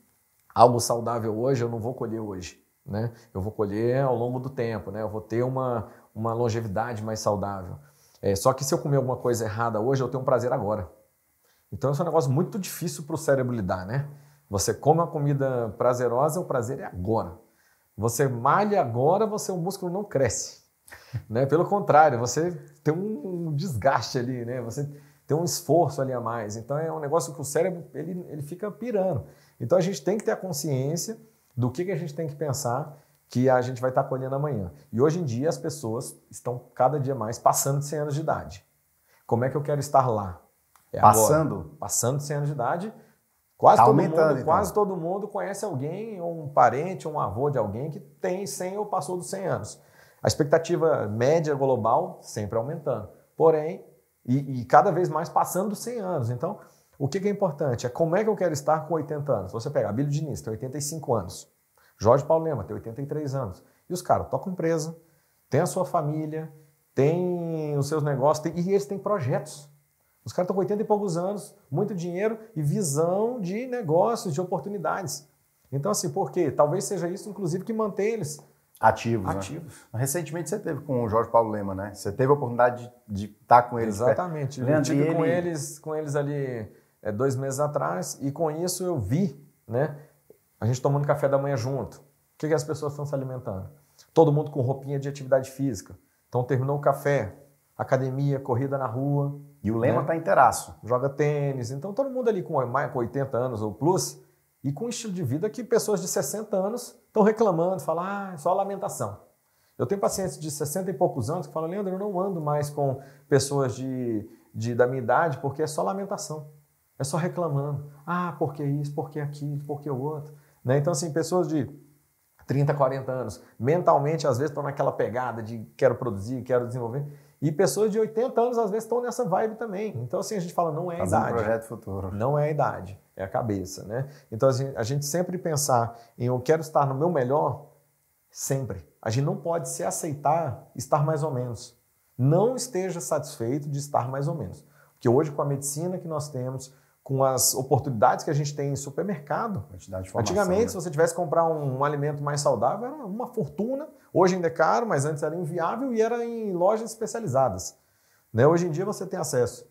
algo saudável hoje, eu não vou colher hoje, né? Eu vou colher ao longo do tempo, né? Eu vou ter uma longevidade mais saudável. Só que se eu comer alguma coisa errada hoje, eu tenho um prazer agora. Então esse é um negócio muito difícil para o cérebro lidar, né? Você come uma comida prazerosa, o prazer é agora. Você malha agora, o músculo não cresce. Né? Pelo contrário, você tem um desgaste ali, né? Você tem um esforço ali a mais. Então é um negócio que o cérebro ele fica pirando. Então a gente tem que ter a consciência do que a gente tem que pensar que a gente vai estar colhendo amanhã. E hoje em dia as pessoas estão cada dia mais passando de 100 anos de idade. Como é que eu quero estar lá? Passando de 100 anos de idade, quase, tá todo aumentando, mundo, quase todo mundo conhece alguém, ou um parente, ou um avô de alguém que tem 100 ou passou dos 100 anos. A expectativa média global sempre aumentando. Porém, e cada vez mais passando dos 100 anos. Então, o que é importante? É como é que eu quero estar com 80 anos. Você pega Abílio Diniz, tem 85 anos. Jorge Paulo Lema, tem 83 anos. E os caras tocam empresa, tem a sua família, tem os seus negócios, e eles têm projetos. Os caras estão com 80 e poucos anos, muito dinheiro e visão de negócios, de oportunidades. Então, assim, por quê? Talvez seja isso, inclusive, que mantém eles ativos. Né? Recentemente você teve com o Jorge Paulo Lema, né? Você teve a oportunidade de estar com eles. Exatamente. Eu estive com eles ali 2 meses atrás, e com isso eu vi, né, a gente tomando café da manhã junto. O que as pessoas estão se alimentando? Todo mundo com roupinha de atividade física. Então terminou o café, academia, corrida na rua. E o Lema está inteiraço. Joga tênis. Então todo mundo ali com 80 anos ou plus, e com um estilo de vida que pessoas de 60 anos estão reclamando, falam, é só lamentação. Eu tenho pacientes de 60 e poucos anos que falam, Leandro, eu não ando mais com pessoas da minha idade porque é só lamentação. É só reclamando. Por que isso, por que aquilo, por que o outro? Né? Então, assim, pessoas de 30, 40 anos, mentalmente, às vezes, estão naquela pegada de quero produzir, quero desenvolver. E pessoas de 80 anos, às vezes, estão nessa vibe também. Então, assim, a gente fala, não é a idade. Um projeto futuro. Não é a idade, é a cabeça, né? Então, assim, a gente sempre pensar em eu quero estar no meu melhor, sempre. A gente não pode se aceitar estar mais ou menos. Não esteja satisfeito de estar mais ou menos. Porque hoje, com a medicina que nós temos, com as oportunidades que a gente tem em supermercado. Antigamente, né? Se você tivesse que comprar um alimento mais saudável, era uma fortuna. Hoje ainda é caro, mas antes era inviável e era em lojas especializadas. Né? Hoje em dia você tem acesso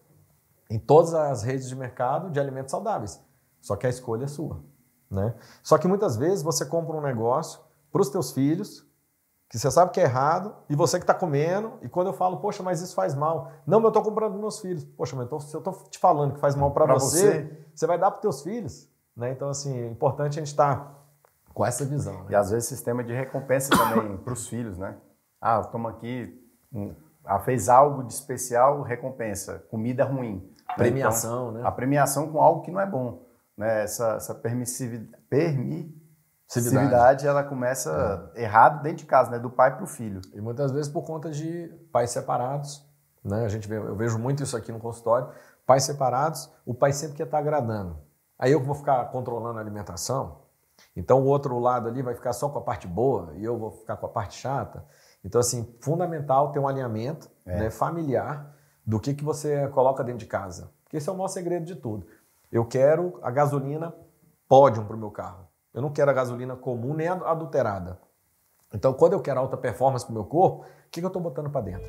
em todas as redes de mercado de alimentos saudáveis. Só que a escolha é sua. Né? Só que muitas vezes você compra um negócio para os teus filhos, que você sabe que é errado, e você que está comendo, e quando eu falo, poxa, mas isso faz mal. Não, mas eu estou comprando para meus filhos. Poxa, mas se eu estou te falando que faz mal para você vai dar para os teus filhos. Né? Então, assim, é importante a gente estar com essa visão. Né? E às vezes sistema de recompensa também para os filhos, né? Toma aqui, fez algo de especial, recompensa. Comida ruim. Premiação, então, né? A premiação com algo que não é bom. Né? Essa permissividade, ela começa errado dentro de casa, né? Do pai para o filho. E muitas vezes por conta de pais separados, né? Eu vejo muito isso aqui no consultório. Pais separados, o pai sempre quer estar agradando. Aí eu vou ficar controlando a alimentação, então o outro lado ali vai ficar só com a parte boa e eu vou ficar com a parte chata. Então, assim, fundamental ter um alinhamento né, familiar do que você coloca dentro de casa. Porque esse é o maior segredo de tudo. Eu quero a gasolina Podium para o meu carro. Eu não quero a gasolina comum nem adulterada. Então, quando eu quero alta performance para o meu corpo, o que eu estou botando para dentro?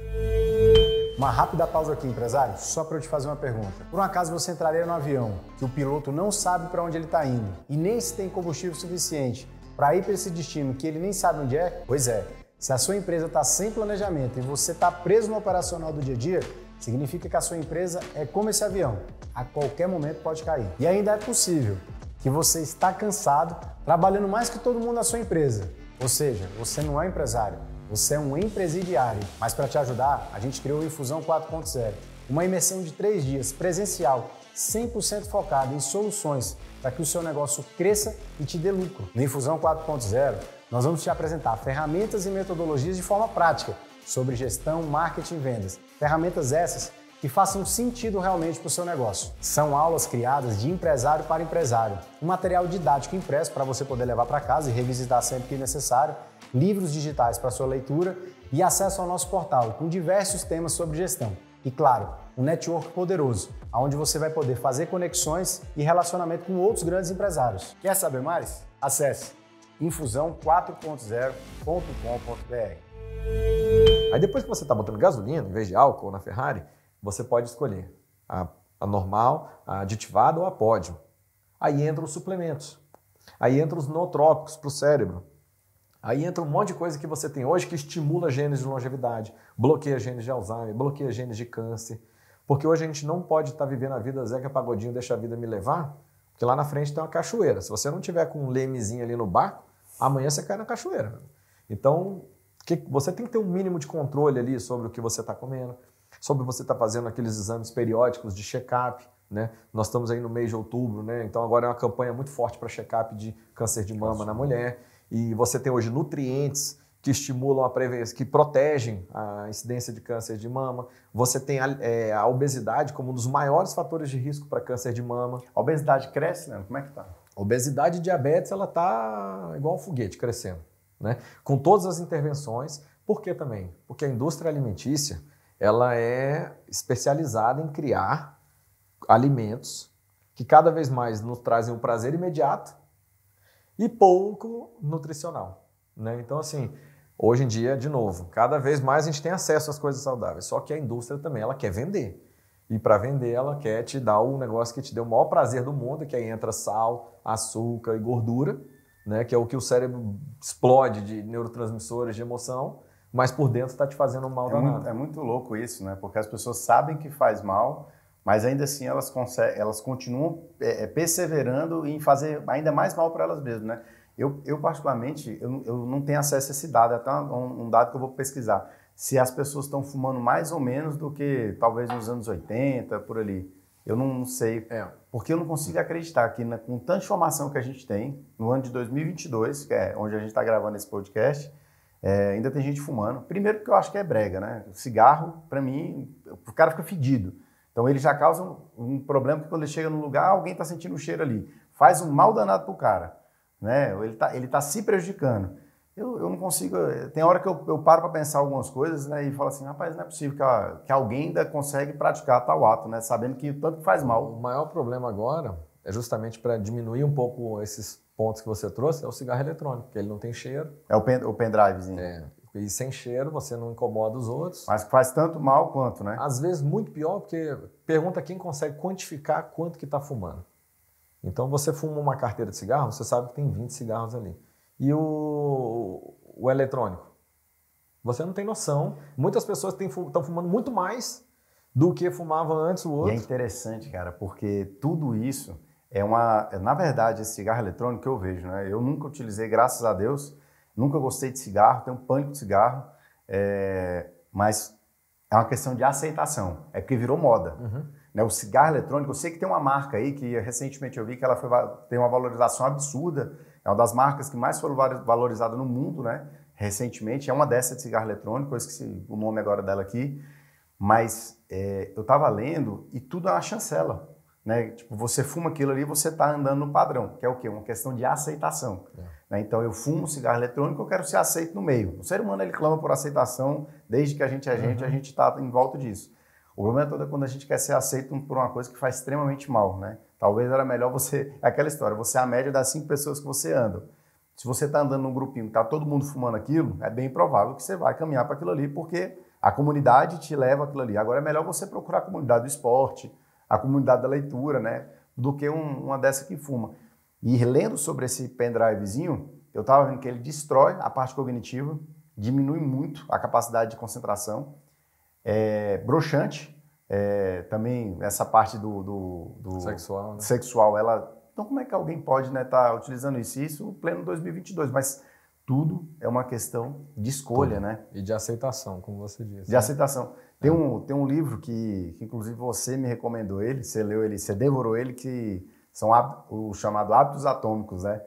Uma rápida pausa aqui, empresário, só para eu te fazer uma pergunta. Por um acaso você entraria no avião que o piloto não sabe para onde ele está indo e nem se tem combustível suficiente para ir para esse destino que ele nem sabe onde é? Pois é, se a sua empresa está sem planejamento e você está preso no operacional do dia a dia, significa que a sua empresa é como esse avião. A qualquer momento pode cair. E ainda é possível que você está cansado, trabalhando mais que todo mundo na sua empresa. Ou seja, você não é empresário, você é um empresariário. Mas para te ajudar, a gente criou o Infusão 4.0, uma imersão de 3 dias, presencial, 100% focada em soluções para que o seu negócio cresça e te dê lucro. No Infusão 4.0, nós vamos te apresentar ferramentas e metodologias de forma prática sobre gestão, marketing e vendas. Ferramentas essas que façam sentido realmente para o seu negócio. São aulas criadas de empresário para empresário, um material didático impresso para você poder levar para casa e revisitar sempre que necessário, livros digitais para sua leitura e acesso ao nosso portal com diversos temas sobre gestão. E claro, um network poderoso, onde você vai poder fazer conexões e relacionamento com outros grandes empresários. Quer saber mais? Acesse infusão4.0.com.br. Aí depois que você está botando gasolina, em vez de álcool na Ferrari, você pode escolher a normal, a aditivada ou a pódio. Aí entram os suplementos. Aí entram os nootrópicos para o cérebro. Aí entra um monte de coisa que você tem hoje que estimula genes de longevidade, bloqueia genes de Alzheimer, bloqueia genes de câncer. Porque hoje a gente não pode estar vivendo a vida Zeca Pagodinho, deixa a vida me levar, porque lá na frente tem uma cachoeira. Se você não tiver com um lemezinho ali no barco, amanhã você cai na cachoeira. Então, você tem que ter um mínimo de controle ali sobre o que você está comendo, sobre você estar fazendo aqueles exames periódicos de check-up, né? Nós estamos aí no mês de outubro, né? Então agora é uma campanha muito forte para check-up de câncer de mama na mulher. E você tem hoje nutrientes que estimulam a prevenção, que protegem a incidência de câncer de mama. Você tem a obesidade como um dos maiores fatores de risco para câncer de mama. A obesidade cresce, né? Como é que tá? Obesidade e diabetes, ela tá igual um foguete crescendo, né? Com todas as intervenções. Por que também? Porque a indústria alimentícia, ela é especializada em criar alimentos que cada vez mais nos trazem um prazer imediato e pouco nutricional, né? Então, assim, hoje em dia, de novo, cada vez mais a gente tem acesso às coisas saudáveis, só que a indústria também, ela quer vender. E para vender, ela quer te dar o negócio que te dê o maior prazer do mundo, que aí entra sal, açúcar e gordura, né? Que é o que o cérebro explode de neurotransmissores, de emoção, mas por dentro está te fazendo um mal danado. É muito louco isso, né? Porque as pessoas sabem que faz mal, mas ainda assim elas continuam perseverando em fazer ainda mais mal para elas mesmas, né? Eu particularmente, eu não tenho acesso a esse dado, é até um dado que eu vou pesquisar. Se as pessoas estão fumando mais ou menos do que talvez nos anos 80, por ali. Eu não sei, porque eu não consigo acreditar que com tanta informação que a gente tem, no ano de 2022, que é onde a gente está gravando esse podcast, ainda tem gente fumando. Primeiro porque eu acho que é brega, né? O cigarro, para mim, o cara fica fedido. Então ele já causa um problema que quando ele chega no lugar, alguém está sentindo o cheiro ali. Faz um mal danado pro cara, né? Ele tá se prejudicando. Eu não consigo... Tem hora que eu paro para pensar algumas coisas, né, e falo assim, rapaz, não é possível que alguém ainda consegue praticar tal ato, né, sabendo que tanto faz mal. O maior problema agora é justamente para diminuir um pouco esses pontos que você trouxe, é o cigarro eletrônico, porque ele não tem cheiro. É o pendrivezinho. E sem cheiro você não incomoda os outros. Mas faz tanto mal quanto, né? Às vezes muito pior, porque pergunta quem consegue quantificar quanto que está fumando. Então você fuma uma carteira de cigarro, você sabe que tem 20 cigarros ali. E o eletrônico? Você não tem noção. Muitas pessoas estão fumando muito mais do que fumava antes o outro. E é interessante, cara, porque tudo isso na verdade, esse cigarro eletrônico que eu vejo, né? Eu nunca utilizei, graças a Deus, nunca gostei de cigarro, tenho pânico de cigarro, mas é uma questão de aceitação. É porque virou moda. Uhum. Né? O cigarro eletrônico, eu sei que tem uma marca aí que recentemente eu vi que ela tem uma valorização absurda. É uma das marcas que mais foram valorizadas no mundo, né? Recentemente. É uma dessas de cigarro eletrônico, eu esqueci o nome agora dela aqui. Mas eu estava lendo e tudo é uma chancela. Né? Tipo, você fuma aquilo ali, você está andando no padrão, que é o quê? Uma questão de aceitação. Né? Então, eu fumo cigarro eletrônico, eu quero ser aceito no meio. O ser humano, ele clama por aceitação, desde que a gente é gente, a gente está em volta disso. O problema todo é quando a gente quer ser aceito por uma coisa que faz extremamente mal, né? Talvez era melhor você... É aquela história, você é a média das 5 pessoas que você anda. Se você está andando num grupinho que está todo mundo fumando aquilo, é bem provável que você vai caminhar para aquilo ali, porque a comunidade te leva aquilo ali. Agora é melhor você procurar a comunidade do esporte, a comunidade da leitura, né? Do que uma dessa que fuma. E lendo sobre esse pendrivezinho, eu estava vendo que ele destrói a parte cognitiva, diminui muito a capacidade de concentração, broxante, também essa parte do sexual, né? Sexual, então como é que alguém pode, né, tá utilizando isso pleno 2022, mas tudo é uma questão de escolha, né? E de aceitação, como você disse. De aceitação. Tem um livro que inclusive você me recomendou ele, você leu ele, você devorou ele, que são o chamado Hábitos Atômicos, né?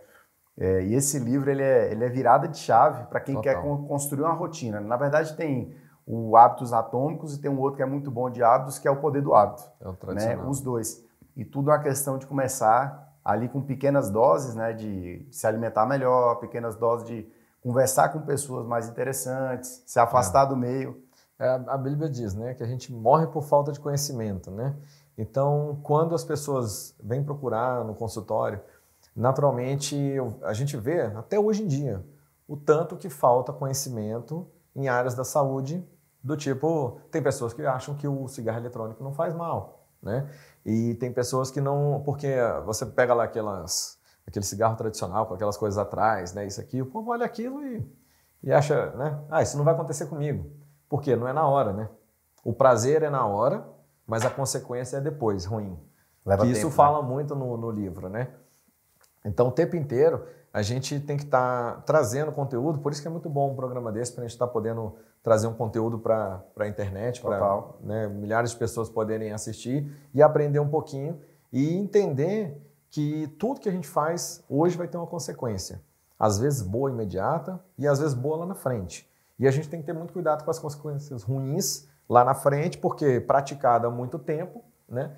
E esse livro ele é virada de chave para quem quer construir uma rotina. Na verdade tem o Hábitos Atômicos e tem um outro que é muito bom de hábitos, que é o Poder do Hábito. É o tradicional. Né? Os dois. E tudo é uma questão de começar ali com pequenas doses, né? De se alimentar melhor, pequenas doses de conversar com pessoas mais interessantes, se afastar do meio. A Bíblia diz, né, que a gente morre por falta de conhecimento, né? Então, quando as pessoas vêm procurar no consultório, naturalmente a gente vê, até hoje em dia, o tanto que falta conhecimento em áreas da saúde, do tipo, tem pessoas que acham que o cigarro eletrônico não faz mal, né? E tem pessoas que não, porque você pega lá aquele cigarro tradicional com aquelas coisas atrás, né, isso aqui, o povo olha aquilo e acha, né, isso não vai acontecer comigo. Por quê? Não é na hora, né? O prazer é na hora, mas a consequência é depois, ruim. Leva isso tempo, fala muito no livro, né? Então, o tempo inteiro, a gente tem que estar trazendo conteúdo, por isso que é muito bom um programa desse, para a gente estar podendo trazer um conteúdo para a internet, para, né, milhares de pessoas poderem assistir e aprender um pouquinho e entender que tudo que a gente faz hoje vai ter uma consequência. Às vezes boa imediata e às vezes boa lá na frente. E a gente tem que ter muito cuidado com as consequências ruins lá na frente, porque praticado há muito tempo, né?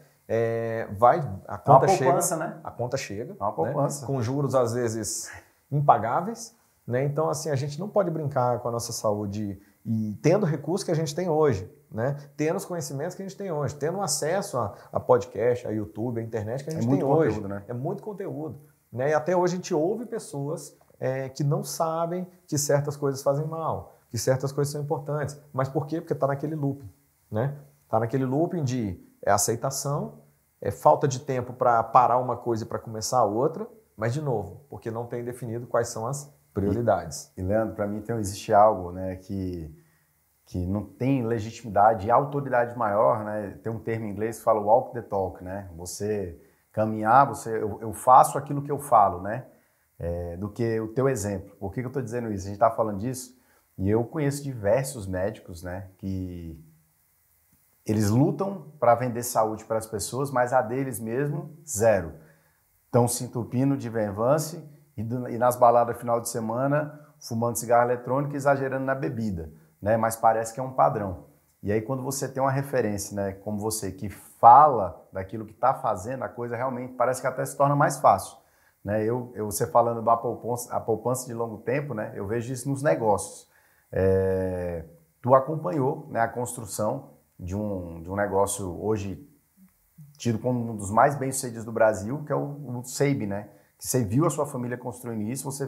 A conta chega, né? A conta chega, uma poupança, né? Com juros às vezes impagáveis, né? Então assim, a gente não pode brincar com a nossa saúde e tendo recursos que a gente tem hoje, né? Tendo os conhecimentos que a gente tem hoje, tendo acesso a podcast, a YouTube, a internet que a gente tem hoje. Conteúdo, né? É muito conteúdo, né? E até hoje a gente ouve pessoas que não sabem que certas coisas fazem mal, que certas coisas são importantes. Mas por quê? Porque está naquele looping, né? Está naquele looping de aceitação, falta de tempo para parar uma coisa e para começar a outra, mas de novo, porque não tem definido quais são as prioridades. E Leandro, para mim existe algo, né, que não tem legitimidade e autoridade maior, né? Tem um termo em inglês que fala walk the talk, né? Você caminhar, eu faço aquilo que eu falo, né? Do que o teu exemplo. Por que eu estou dizendo isso? A gente está falando disso e eu conheço diversos médicos, né, que eles lutam para vender saúde para as pessoas, mas a deles mesmo, zero. Estão se entupindo de Venvance e nas baladas final de semana fumando cigarro eletrônico e exagerando na bebida, né? Mas parece que é um padrão. E aí quando você tem uma referência, né, como você, que fala daquilo que está fazendo, a coisa realmente parece que até se torna mais fácil, né? Você falando da poupança de longo tempo, né, eu vejo isso nos negócios. Tu acompanhou, né, a construção de um negócio hoje tido como um dos mais bem-sucedidos do Brasil, que é o SEIB, né? Que você viu a sua família construindo isso, você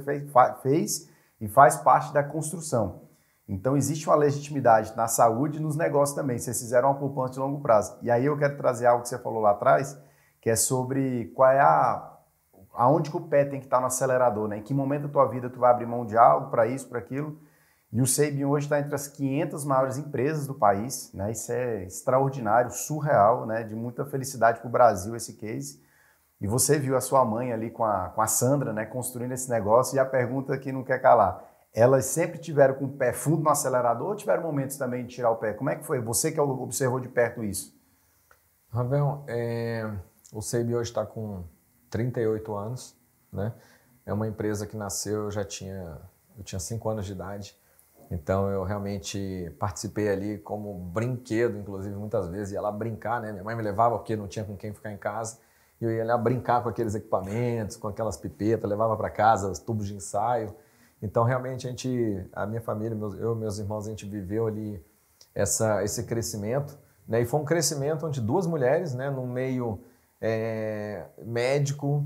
fez e faz parte da construção. Então, existe uma legitimidade na saúde e nos negócios também. Vocês fizeram uma poupança de longo prazo. E aí eu quero trazer algo que você falou lá atrás, que é sobre qual é aonde que o pé tem que estar no acelerador, né? Em que momento da tua vida tu vai abrir mão de algo para isso, para aquilo. E o SEIB hoje está entre as 500 maiores empresas do país, né? Isso é extraordinário, surreal, né? De muita felicidade para o Brasil esse case. E você viu a sua mãe ali com a Sandra, né, construindo esse negócio, e a pergunta que não quer calar. Elas sempre tiveram com o pé fundo no acelerador ou tiveram momentos também de tirar o pé? Como é que foi? Você que observou de perto isso. Ravel, o SEIB hoje está com 38 anos, né? É uma empresa que nasceu, eu tinha 5 anos de idade. Então, eu realmente participei ali como brinquedo, inclusive, muitas vezes. Ia lá brincar, né? Minha mãe me levava porque não tinha com quem ficar em casa. E eu ia lá brincar com aqueles equipamentos, com aquelas pipetas, levava para casa os tubos de ensaio. Então, realmente, a minha família, eu e meus irmãos, a gente viveu ali esse crescimento, né? E foi um crescimento onde 2 mulheres, né, num meio médico,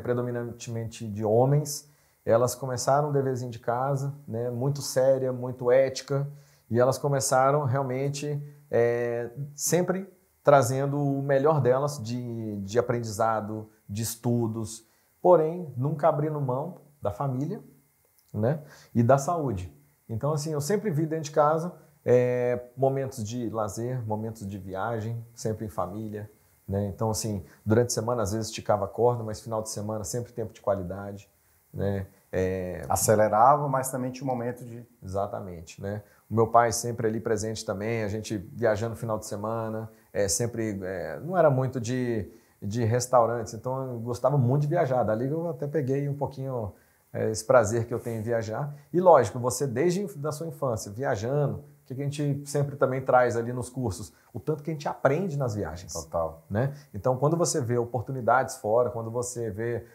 predominantemente de homens, elas começaram um deverzinho de casa, né, muito séria, muito ética, e elas começaram realmente sempre trazendo o melhor delas de aprendizado, de estudos, porém nunca abrindo mão da família, né, e da saúde. Então, assim, eu sempre vi dentro de casa momentos de lazer, momentos de viagem, sempre em família, né? Então, assim, durante a semana às vezes esticava a corda, mas final de semana sempre tempo de qualidade, né? Acelerava, mas também tinha um momento de... Exatamente, né? O meu pai sempre ali presente também, a gente viajando no final de semana, não era muito de restaurantes, então eu gostava muito de viajar. Dali eu até peguei um pouquinho esse prazer que eu tenho em viajar. E lógico, você desde da sua infância, viajando, o que a gente sempre também traz ali nos cursos? O tanto que a gente aprende nas viagens. Total. Né? Então, quando você vê oportunidades fora, quando você vê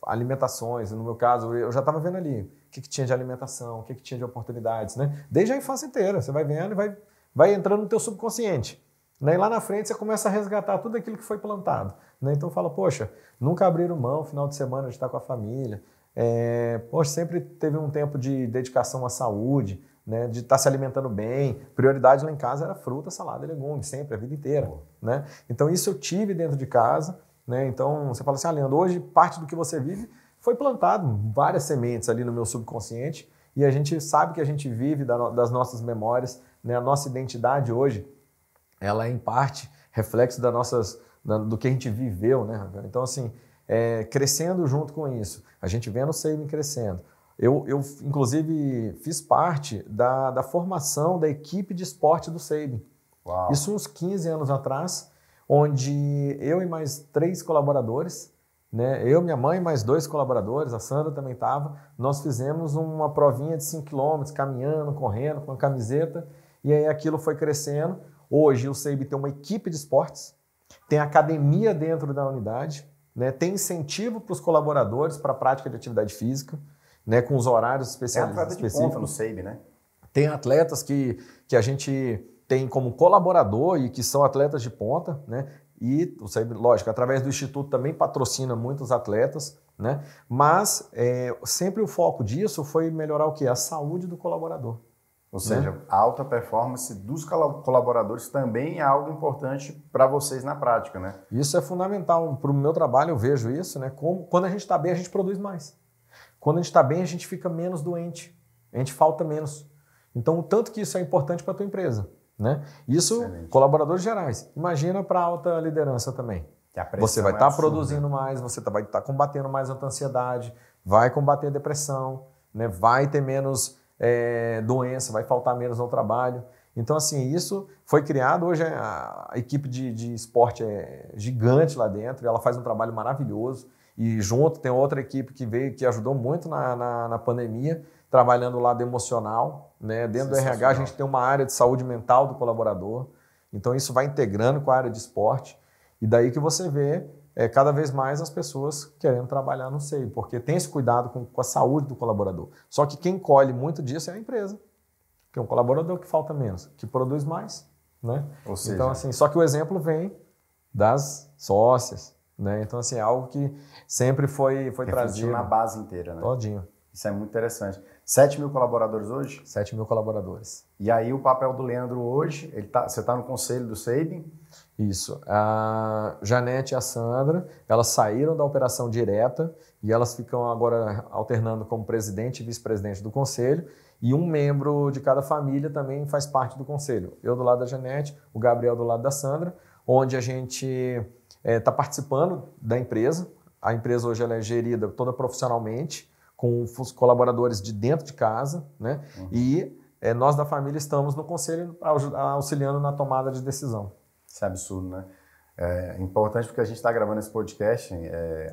alimentações, no meu caso, eu já estava vendo ali o que tinha de alimentação, o que tinha de oportunidades, né? Desde a infância inteira, você vai vendo e vai entrando no teu subconsciente. Né? E lá na frente você começa a resgatar tudo aquilo que foi plantado. Né? Então fala, poxa, nunca abriram mão, final de semana de estar com a família. Poxa, sempre teve um tempo de dedicação à saúde, né? De estar se alimentando bem. Prioridade lá em casa era fruta, salada e legumes, sempre, a vida inteira. Né? Então isso eu tive dentro de casa. Né? Então você fala assim, Leandro, hoje parte do que você vive foi plantado, várias sementes ali no meu subconsciente, e a gente sabe que a gente vive das nossas memórias, né? A nossa identidade hoje, ela é em parte reflexo do que a gente viveu, né? Então assim, crescendo junto com isso. A gente vendo o Sabin crescendo. Eu, inclusive, fiz parte da formação da equipe de esporte do Sabin. Uau. Isso uns 15 anos atrás, onde eu e mais 3 colaboradores, né, eu, minha mãe e mais 2 colaboradores, a Sandra também estava, nós fizemos uma provinha de 5 km, caminhando, correndo, com a camiseta, e aí aquilo foi crescendo. Hoje o Sabin tem uma equipe de esportes, tem academia dentro da unidade, né, tem incentivo para os colaboradores para a prática de atividade física, né, com os horários específicos. Tem atleta de ponta no Sabin, né? Tem atletas que a gente tem como colaborador e que são atletas de ponta, né? E, lógico, através do Instituto também patrocina muitos atletas, né? Mas sempre o foco disso foi melhorar o quê? A saúde do colaborador. Ou seja, a alta performance dos colaboradores também é algo importante para vocês na prática, né? Isso é fundamental. Para o meu trabalho eu vejo isso, né? Quando a gente está bem, a gente produz mais. Quando a gente está bem, a gente fica menos doente. A gente falta menos. Então, o tanto que isso é importante para a tua empresa, né? Isso, excelente. Colaboradores gerais. Imagina para a alta liderança também. Você vai estar produzindo mais, você vai estar combatendo mais a ansiedade, vai combater a depressão, né? Vai ter menos doença, vai faltar menos no trabalho. Então, assim, isso foi criado. Hoje a equipe de esporte é gigante lá dentro, ela faz um trabalho maravilhoso. E junto tem outra equipe que veio, que ajudou muito na pandemia, trabalhando o lado emocional, né? Dentro do RH a gente tem uma área de saúde mental do colaborador, então isso vai integrando com a área de esporte, e daí que você vê cada vez mais as pessoas querendo trabalhar no Sabin, porque tem esse cuidado com a saúde do colaborador. Só que quem colhe muito disso é a empresa, que é um colaborador que falta menos, que produz mais, né? Ou seja, então, assim, só que o exemplo vem das sócias, né? Então, assim, é algo que sempre foi trazido. Na base inteira, né? Todinho. Isso é muito interessante. 7 mil colaboradores hoje? 7 mil colaboradores. E aí o papel do Leandro hoje, você está no conselho do Sabin? Isso. A Janete e a Sandra, elas saíram da operação direta e elas ficam agora alternando como presidente e vice-presidente do conselho, e um membro de cada família também faz parte do conselho. Eu do lado da Janete, o Gabriel do lado da Sandra, onde a gente está participando da empresa. A empresa hoje ela é gerida toda profissionalmente, com os colaboradores de dentro de casa, né? Uhum. E nós da família estamos no conselho auxiliando na tomada de decisão. Isso é absurdo, né? É importante porque a gente está gravando esse podcast,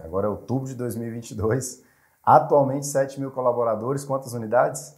agora é outubro de 2022, atualmente 7 mil colaboradores, quantas unidades?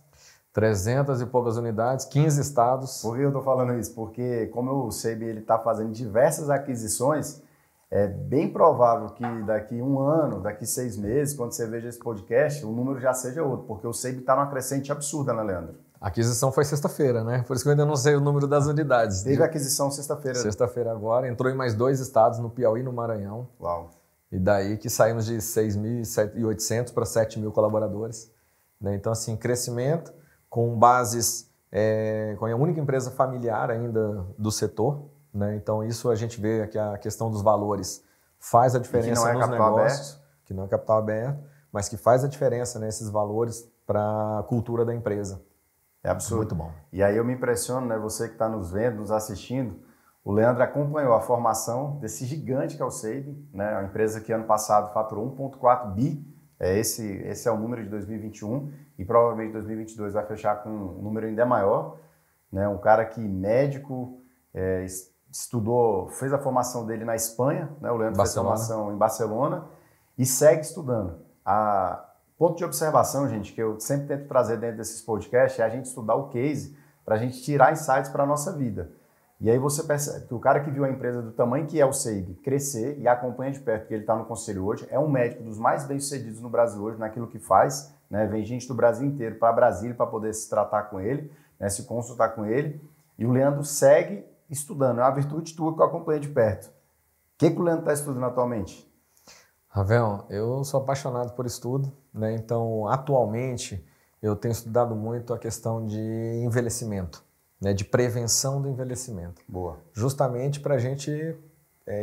300 e poucas unidades, 15 estados. Por que eu estou falando isso? Porque como o Sabin está fazendo diversas aquisições, é bem provável que daqui 1 ano, daqui 6 meses, quando você veja esse podcast, o número já seja outro, porque o Sabin está numa crescente absurda, né, Leandro? A aquisição foi sexta-feira, né? Por isso que eu ainda não sei o número das unidades. Teve aquisição sexta-feira. Sexta-feira agora, entrou em mais 2 estados, no Piauí e no Maranhão. Uau! E daí que saímos de 6.800 para 7 mil colaboradores, né? Então, assim, crescimento com bases, com a única empresa familiar ainda do setor, né? Então, isso a gente vê que a questão dos valores faz a diferença nos negócios, que não é capital aberto, mas que faz a diferença nesses valores para a cultura da empresa. É absurdo. Muito bom. E aí eu me impressiono, né? Você que está nos vendo, nos assistindo, o Leandro acompanhou a formação desse gigante que é o Sabin, né? A empresa que ano passado faturou 1,4 bi, esse é o número de 2021, e provavelmente 2022 vai fechar com um número ainda maior, né? Um cara que médico, estudou, fez a formação dele na Espanha, né? O Leandro fez a formação em Barcelona e segue estudando. Ponto de observação, gente, que eu sempre tento trazer dentro desses podcasts é a gente estudar o case para a gente tirar insights para a nossa vida. E aí você percebe que o cara que viu a empresa do tamanho que é o Sabin crescer e acompanha de perto, que ele está no conselho hoje, é um médico dos mais bem-sucedidos no Brasil hoje naquilo que faz, né? Vem gente do Brasil inteiro para Brasília para poder se tratar com ele, né? Se consultar com ele. E o Leandro segue estudando, é uma virtude tua que eu acompanho de perto. O que o Leandro está estudando atualmente? Ravel, eu sou apaixonado por estudo, né? Então, atualmente, eu tenho estudado muito a questão de envelhecimento, né? De prevenção do envelhecimento. Boa. Justamente para a gente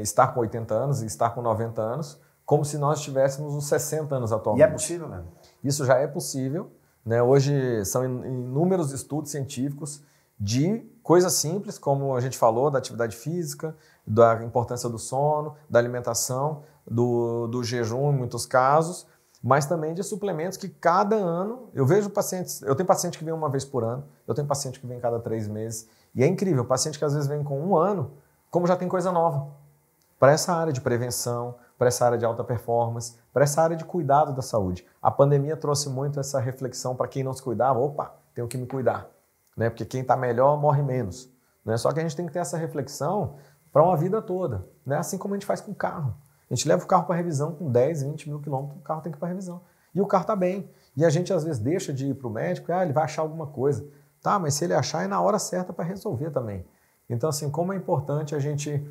estar com 80 anos e estar com 90 anos, como se nós estivéssemos uns 60 anos atualmente. E é possível, né? Isso já é possível, né? Hoje são inúmeros estudos científicos de coisas simples, como a gente falou, da atividade física, da importância do sono, da alimentação, do jejum em muitos casos, mas também de suplementos que cada ano, eu vejo pacientes, eu tenho paciente que vem uma vez por ano, eu tenho paciente que vem cada 3 meses, e é incrível, paciente que às vezes vem com 1 ano, como já tem coisa nova, para essa área de prevenção, para essa área de alta performance, para essa área de cuidado da saúde. A pandemia trouxe muito essa reflexão para quem não se cuidava, opa, tenho que me cuidar, né? Porque quem está melhor morre menos, né? Só que a gente tem que ter essa reflexão para uma vida toda, né? Assim como a gente faz com o carro. A gente leva o carro para revisão com 10, 20 mil quilômetros, o carro tem que ir para revisão. E o carro está bem. E a gente às vezes deixa de ir para o médico, ele vai achar alguma coisa. Tá, mas se ele achar é na hora certa para resolver também. Então, assim, como é importante a gente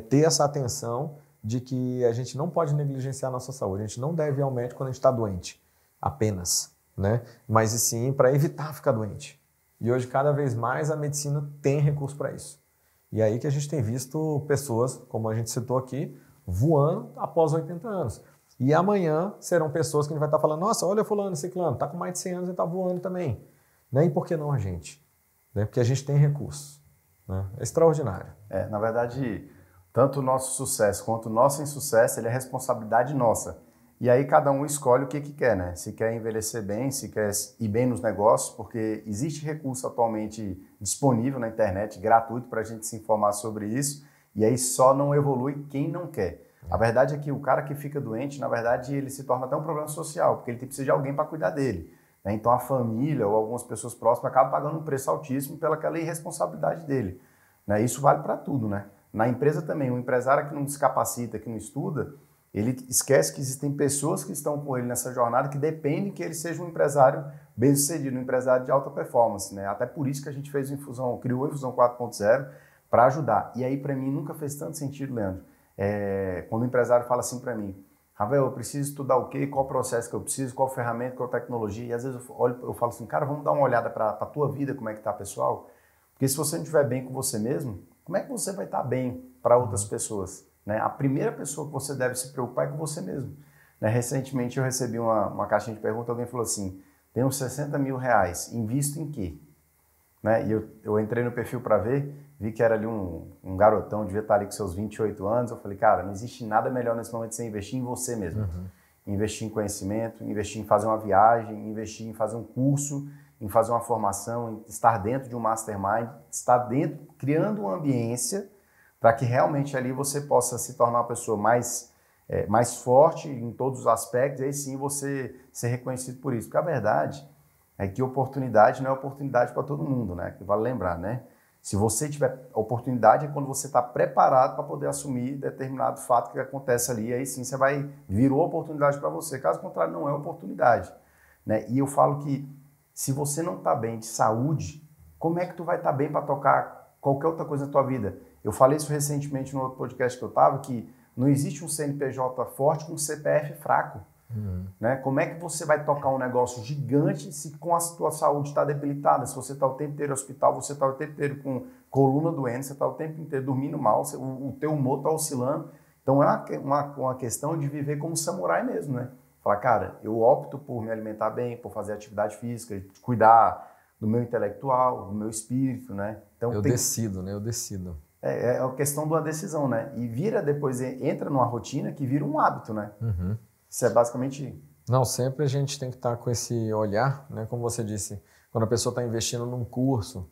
ter essa atenção de que a gente não pode negligenciar a nossa saúde. A gente não deve ir ao médico quando a gente está doente, apenas, né? Mas e sim para evitar ficar doente. E hoje, cada vez mais, a medicina tem recurso para isso. E aí que a gente tem visto pessoas, como a gente citou aqui, voando após 80 anos. E amanhã serão pessoas que a gente vai estar falando, nossa, olha fulano, ciclano, está com mais de 100 anos e está voando também. Né? E por que não a gente? Né? Porque a gente tem recursos. Né? É extraordinário. Na verdade, tanto o nosso sucesso quanto o nosso insucesso, ele é responsabilidade nossa. E aí cada um escolhe o que quer, né? Se quer envelhecer bem, se quer ir bem nos negócios, porque existe recurso atualmente disponível na internet, gratuito, para a gente se informar sobre isso. E aí só não evolui quem não quer. A verdade é que o cara que fica doente, na verdade, ele se torna até um problema social, porque ele precisa de alguém para cuidar dele. Né? Então a família ou algumas pessoas próximas acabam pagando um preço altíssimo pelaquela irresponsabilidade dele. Né? Isso vale para tudo, né? Na empresa também, um empresário que não se capacita, que não estuda, ele esquece que existem pessoas que estão com ele nessa jornada que dependem que ele seja um empresário bem-sucedido, um empresário de alta performance. Né? Até por isso que a gente fez criou a Infusão 4.0 para ajudar. E aí, para mim, nunca fez tanto sentido, Leandro, quando o empresário fala assim para mim, Ravel, eu preciso estudar o quê? Qual processo que eu preciso? Qual ferramenta? Qual tecnologia? E às vezes eu falo assim, cara, vamos dar uma olhada para a tua vida, como é que tá, pessoal? Porque se você não estiver bem com você mesmo, como é que você vai estar bem para outras pessoas? Né? A primeira pessoa que você deve se preocupar é com você mesmo. Né? Recentemente eu recebi uma caixinha de perguntas, alguém falou assim, tenho 60 mil reais, invisto em quê? Né? E eu entrei no perfil para ver, vi que era ali um garotão, devia estar ali com seus 28 anos, eu falei, cara, não existe nada melhor nesse momento de você investir em você mesmo. Uhum. Investir em conhecimento, investir em fazer uma viagem, investir em fazer um curso, em fazer uma formação, em estar dentro de um mastermind, estar dentro, criando uma ambiência para que realmente ali você possa se tornar uma pessoa mais forte em todos os aspectos, e aí sim você ser reconhecido por isso. Porque a verdade é que oportunidade não é oportunidade para todo mundo, né? Que vale lembrar, né? Se você tiver oportunidade é quando você está preparado para poder assumir determinado fato que acontece ali, aí sim você virou oportunidade para você. Caso contrário, não é oportunidade. Né? E eu falo que se você não está bem de saúde, como é que tu vai estar bem para tocar qualquer outra coisa na tua vida? Eu falei isso recentemente no outro podcast que eu estava, que não existe um CNPJ forte com um CPF fraco. Né? Como é que você vai tocar um negócio gigante se com a tua saúde está debilitada? Se você está o tempo inteiro no hospital, você está o tempo inteiro com coluna doente, você está o tempo inteiro dormindo mal, o teu humor está oscilando. Então é uma questão de viver como samurai mesmo, né? Falar, cara, eu opto por me alimentar bem, por fazer atividade física, cuidar do meu intelectual, do meu espírito, né? Então, eu decido, né? Eu decido. É a questão de uma decisão, né? E depois entra numa rotina que vira um hábito, né? Uhum. Isso é basicamente... Não, sempre a gente tem que estar com esse olhar, né? Como você disse, quando a pessoa está investindo num curso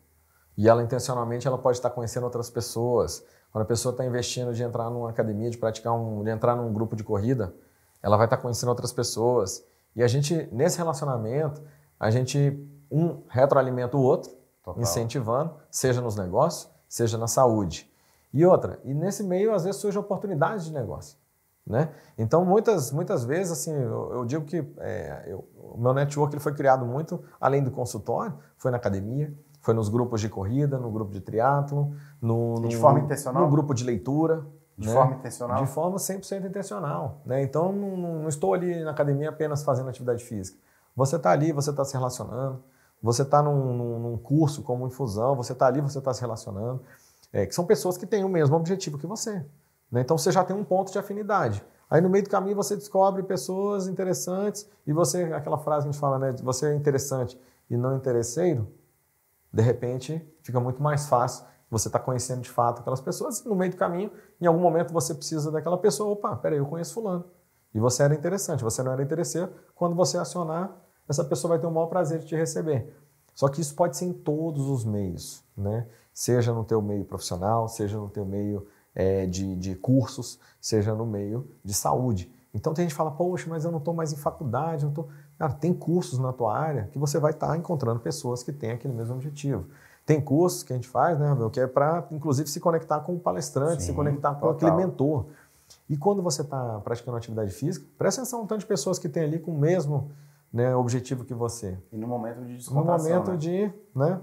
e ela intencionalmente ela pode estar conhecendo outras pessoas. Quando a pessoa está investindo de entrar numa academia, de entrar num grupo de corrida, ela vai estar conhecendo outras pessoas. E a gente, nesse relacionamento, a gente retroalimenta o outro, total, incentivando, seja nos negócios, seja na saúde. E nesse meio, às vezes, surgem oportunidades de negócio. Né? Então, muitas vezes, assim, eu digo que o meu network ele foi criado muito, além do consultório, foi na academia, foi nos grupos de corrida, no grupo de triatlo, de forma intencional? No grupo de leitura. De forma intencional? De forma 100% intencional. Né? Então, não estou ali na academia apenas fazendo atividade física. Você está ali, você está se relacionando, você está num curso como infusão, você está ali, você está se relacionando, que são pessoas que têm o mesmo objetivo que você. Né? Então, você já tem um ponto de afinidade. Aí, no meio do caminho, você descobre pessoas interessantes e aquela frase que a gente fala, né? Você é interessante e não interesseiro, de repente fica muito mais fácil você estar conhecendo de fato aquelas pessoas e no meio do caminho, em algum momento você precisa daquela pessoa, opa, peraí, eu conheço fulano. E você era interessante, você não era interesseiro, quando você acionar, essa pessoa vai ter o maior prazer de te receber. Só que isso pode ser em todos os meios, né? Seja no teu meio profissional, seja no teu meio de cursos, seja no meio de saúde. Então tem gente que fala, poxa, mas eu não estou mais em faculdade, não tô... Cara, tem cursos na tua área que você vai estar encontrando pessoas que têm aquele mesmo objetivo. Tem cursos que a gente faz, né, Ravel, que é para, inclusive, se conectar com o palestrante, se conectar com aquele mentor. E quando você está praticando atividade física, presta atenção no tanto de pessoas que tem ali com o mesmo, né, objetivo que você. E no momento de descontração, no momento de, né,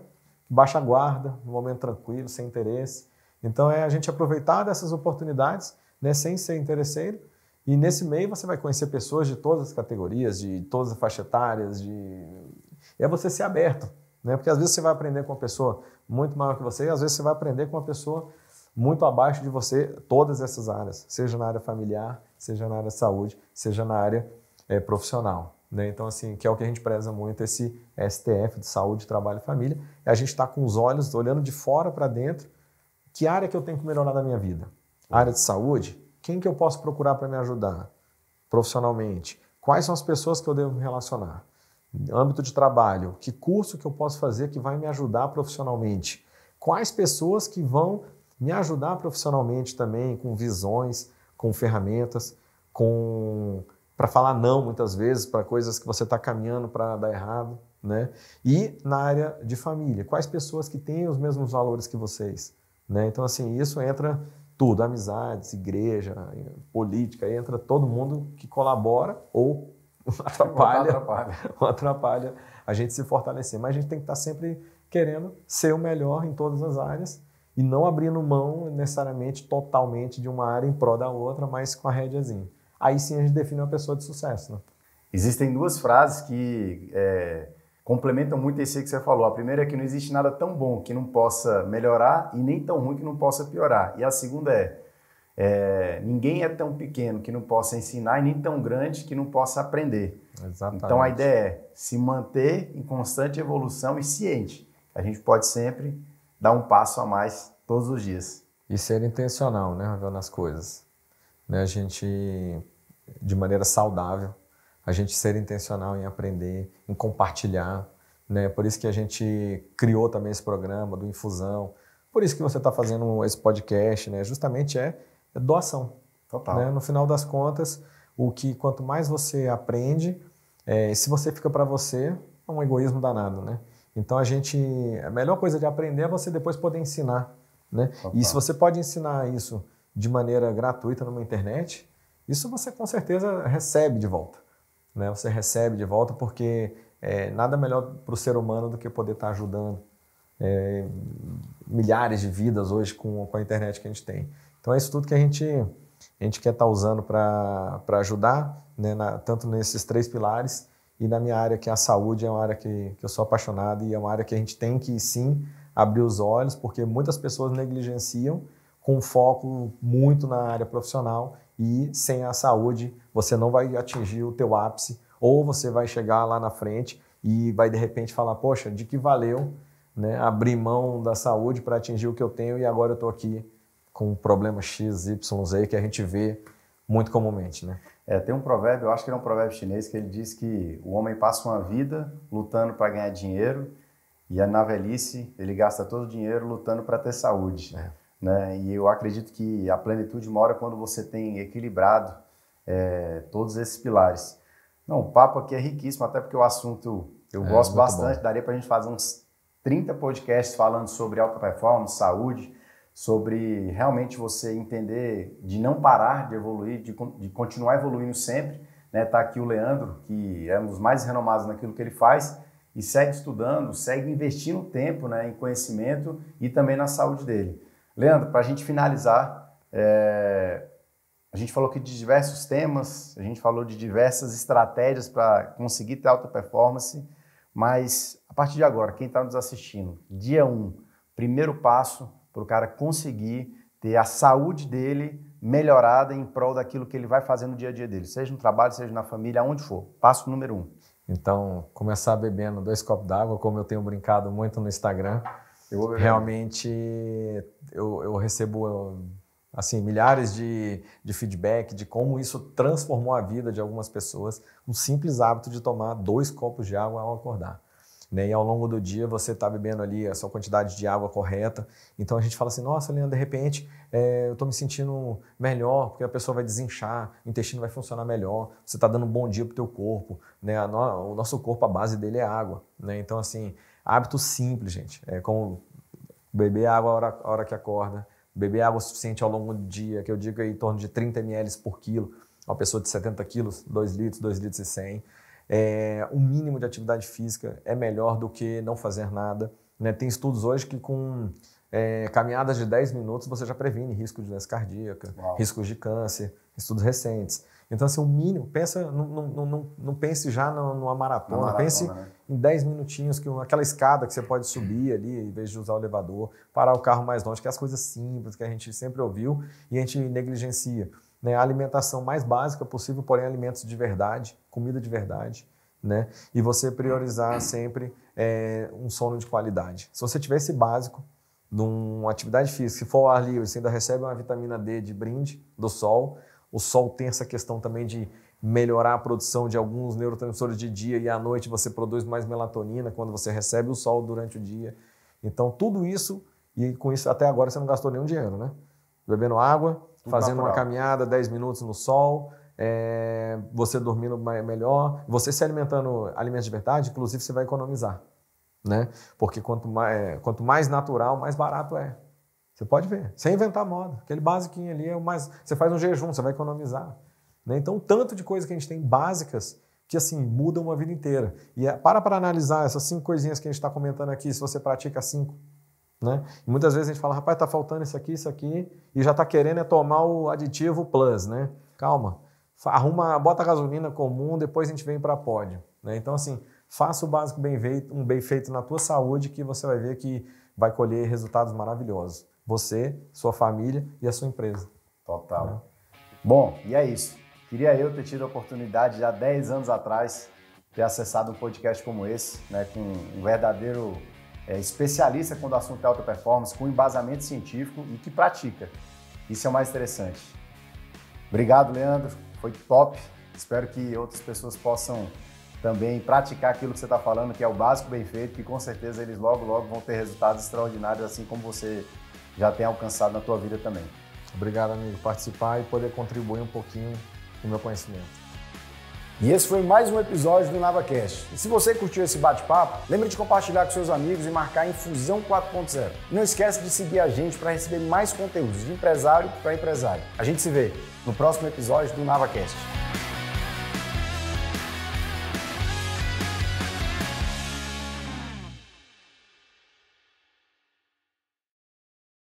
baixa guarda, no momento tranquilo, sem interesse. Então é a gente aproveitar dessas oportunidades, né, sem ser interesseiro. E nesse meio você vai conhecer pessoas de todas as categorias, de todas as faixas etárias, é você ser aberto, né? Porque às vezes você vai aprender com uma pessoa muito maior que você, e às vezes você vai aprender com uma pessoa muito abaixo de você, todas essas áreas, seja na área familiar, seja na área de saúde, seja na área profissional, né? Então, assim, que é o que a gente preza muito, esse STF de saúde, trabalho e família, é a gente estar com os olhos, olhando de fora para dentro, que área que eu tenho que melhorar na minha vida? Área de saúde? Quem que eu posso procurar para me ajudar profissionalmente? Quais são as pessoas que eu devo me relacionar? Âmbito de trabalho, que curso que eu posso fazer que vai me ajudar profissionalmente? Quais pessoas que vão me ajudar profissionalmente também, com visões, com ferramentas, para falar não muitas vezes para coisas que você está caminhando para dar errado, né? E na área de família, quais pessoas que têm os mesmos valores que vocês, né? Então, assim, isso entra tudo, amizades, igreja, política, entra todo mundo que colabora ou atrapalha a gente se fortalecer. Mas a gente tem que estar sempre querendo ser o melhor em todas as áreas e não abrindo mão necessariamente totalmente de uma área em prol da outra, mas com a rédeazinha. Aí sim a gente define uma pessoa de sucesso, né? Existem duas frases que complementam muito esse que você falou. A primeira é que não existe nada tão bom que não possa melhorar e nem tão ruim que não possa piorar. E a segunda ninguém é tão pequeno que não possa ensinar e nem tão grande que não possa aprender. Exatamente. Então a ideia é se manter em constante evolução e ciente. A gente pode sempre dar um passo a mais todos os dias. E ser intencional, né, nas coisas. Né, a gente, de maneira saudável, a gente ser intencional em aprender, em compartilhar, né? Por isso que a gente criou também esse programa do Infusão, por isso que você está fazendo esse podcast, né? Justamente é doação. Total. Né? No final das contas, quanto mais você aprende, se você fica para você, é um egoísmo danado, né? Então a melhor coisa de aprender é você depois poder ensinar, né? E se você pode ensinar isso de maneira gratuita numa internet, isso você com certeza recebe de volta. Né? Você recebe de volta porque nada melhor para o ser humano do que poder estar ajudando milhares de vidas hoje com a internet que a gente tem. Então é isso tudo que a gente quer estar usando para ajudar, né? Tanto nesses 3 pilares e na minha área que é a saúde, é uma área que eu sou apaixonado e é uma área que a gente tem que sim abrir os olhos, porque muitas pessoas negligenciam com foco muito na área profissional e sem a saúde você não vai atingir o teu ápice ou você vai chegar lá na frente e vai de repente falar, poxa, de que valeu, né, abrir mão da saúde para atingir o que eu tenho e agora eu estou aqui com um problema X, Y, Z que a gente vê muito comumente, né? Tem um provérbio, eu acho que é um provérbio chinês, que ele diz que o homem passa uma vida lutando para ganhar dinheiro e na velhice ele gasta todo o dinheiro lutando para ter saúde. Né? E eu acredito que a plenitude mora quando você tem equilibrado todos esses pilares. Não, o papo aqui é riquíssimo, até porque o assunto eu gosto bastante, bom. Daria para a gente fazer uns 30 podcasts falando sobre alta performance, saúde, sobre realmente você entender de não parar de evoluir, de continuar evoluindo sempre. Né? Tá aqui o Leandro, que é um dos mais renomados naquilo que ele faz, e segue estudando, segue investindo tempo, né, em conhecimento e também na saúde dele. Leandro, para a gente finalizar, a gente falou aqui de diversos temas, a gente falou de diversas estratégias para conseguir ter alta performance, mas a partir de agora, quem está nos assistindo, dia 1, primeiro passo para o cara conseguir ter a saúde dele melhorada em prol daquilo que ele vai fazer no dia a dia dele, seja no trabalho, seja na família, aonde for. Passo número 1. Então, começar bebendo 2 copos d'água, como eu tenho brincado muito no Instagram, realmente eu recebo assim, milhares de feedback de como isso transformou a vida de algumas pessoas, um simples hábito de tomar 2 copos de água ao acordar. Né? E ao longo do dia você está bebendo ali a sua quantidade de água correta. Então a gente fala assim, nossa, Leandro, de repente eu estou me sentindo melhor, porque a pessoa vai desinchar, o intestino vai funcionar melhor, você está dando um bom dia para o teu corpo. Né? O nosso corpo, a base dele é água. Né? Então assim, hábito simples, gente. É como beber água a hora que acorda, beber água suficiente ao longo do dia, que eu digo aí em torno de 30 ml por quilo. Uma pessoa de 70 quilos, 2 litros, 2 litros e 100. O mínimo de atividade física é melhor do que não fazer nada. Né? Tem estudos hoje que com caminhadas de 10 minutos você já previne risco de doença cardíaca, riscos de câncer, estudos recentes. Então, assim, o mínimo, não pense já numa maratona, pense em 10 minutinhos, aquela escada que você pode subir ali, em vez de usar o elevador, parar o carro mais longe, que é as coisas simples que a gente sempre ouviu e a gente negligencia. Né? A alimentação mais básica possível, porém alimentos de verdade, comida de verdade, né? E você priorizar sempre um sono de qualidade. Se você tiver esse básico, numa atividade física, se for ao ar livre, você ainda recebe uma vitamina D de brinde do sol. O sol tem essa questão também de melhorar a produção de alguns neurotransmissores de dia e à noite você produz mais melatonina quando você recebe o sol durante o dia. Então, tudo isso, e com isso até agora você não gastou nenhum dinheiro, né? Bebendo água, fazendo uma caminhada, 10 minutos no sol, você dormindo melhor, você se alimentando alimentos de verdade, inclusive você vai economizar, né? Porque quanto mais natural, mais barato é. Você pode ver, sem inventar moda. Aquele basiquinho ali é o mais... Você faz um jejum, você vai economizar. Né? Então, tanto de coisas que a gente tem básicas que, assim, mudam uma vida inteira. E para analisar essas 5 coisinhas que a gente está comentando aqui, se você pratica 5. Né? E muitas vezes a gente fala, rapaz, está faltando isso aqui, e já está querendo tomar o aditivo plus, né? Calma, bota a gasolina comum, depois a gente vem para pódio. Né? Então, assim, faça o básico bem feito na tua saúde, que você vai ver que vai colher resultados maravilhosos. Você, sua família e a sua empresa. Total. Né? Bom, e é isso. Queria eu ter tido a oportunidade, já 10 anos atrás, ter acessado um podcast como esse, né, com um verdadeiro especialista quando o assunto é alta performance, com embasamento científico e que pratica. Isso é o mais interessante. Obrigado, Leandro. Foi top. Espero que outras pessoas possam também praticar aquilo que você está falando, que é o básico bem feito, que com certeza eles logo vão ter resultados extraordinários, assim como você já tem alcançado na tua vida também. Obrigado, amigo, por participar e poder contribuir um pouquinho com o meu conhecimento. E esse foi mais um episódio do NavaCast. E se você curtiu esse bate-papo, lembre de compartilhar com seus amigos e marcar Infusão 4.0. Não esquece de seguir a gente para receber mais conteúdos de empresário para empresário. A gente se vê no próximo episódio do NavaCast.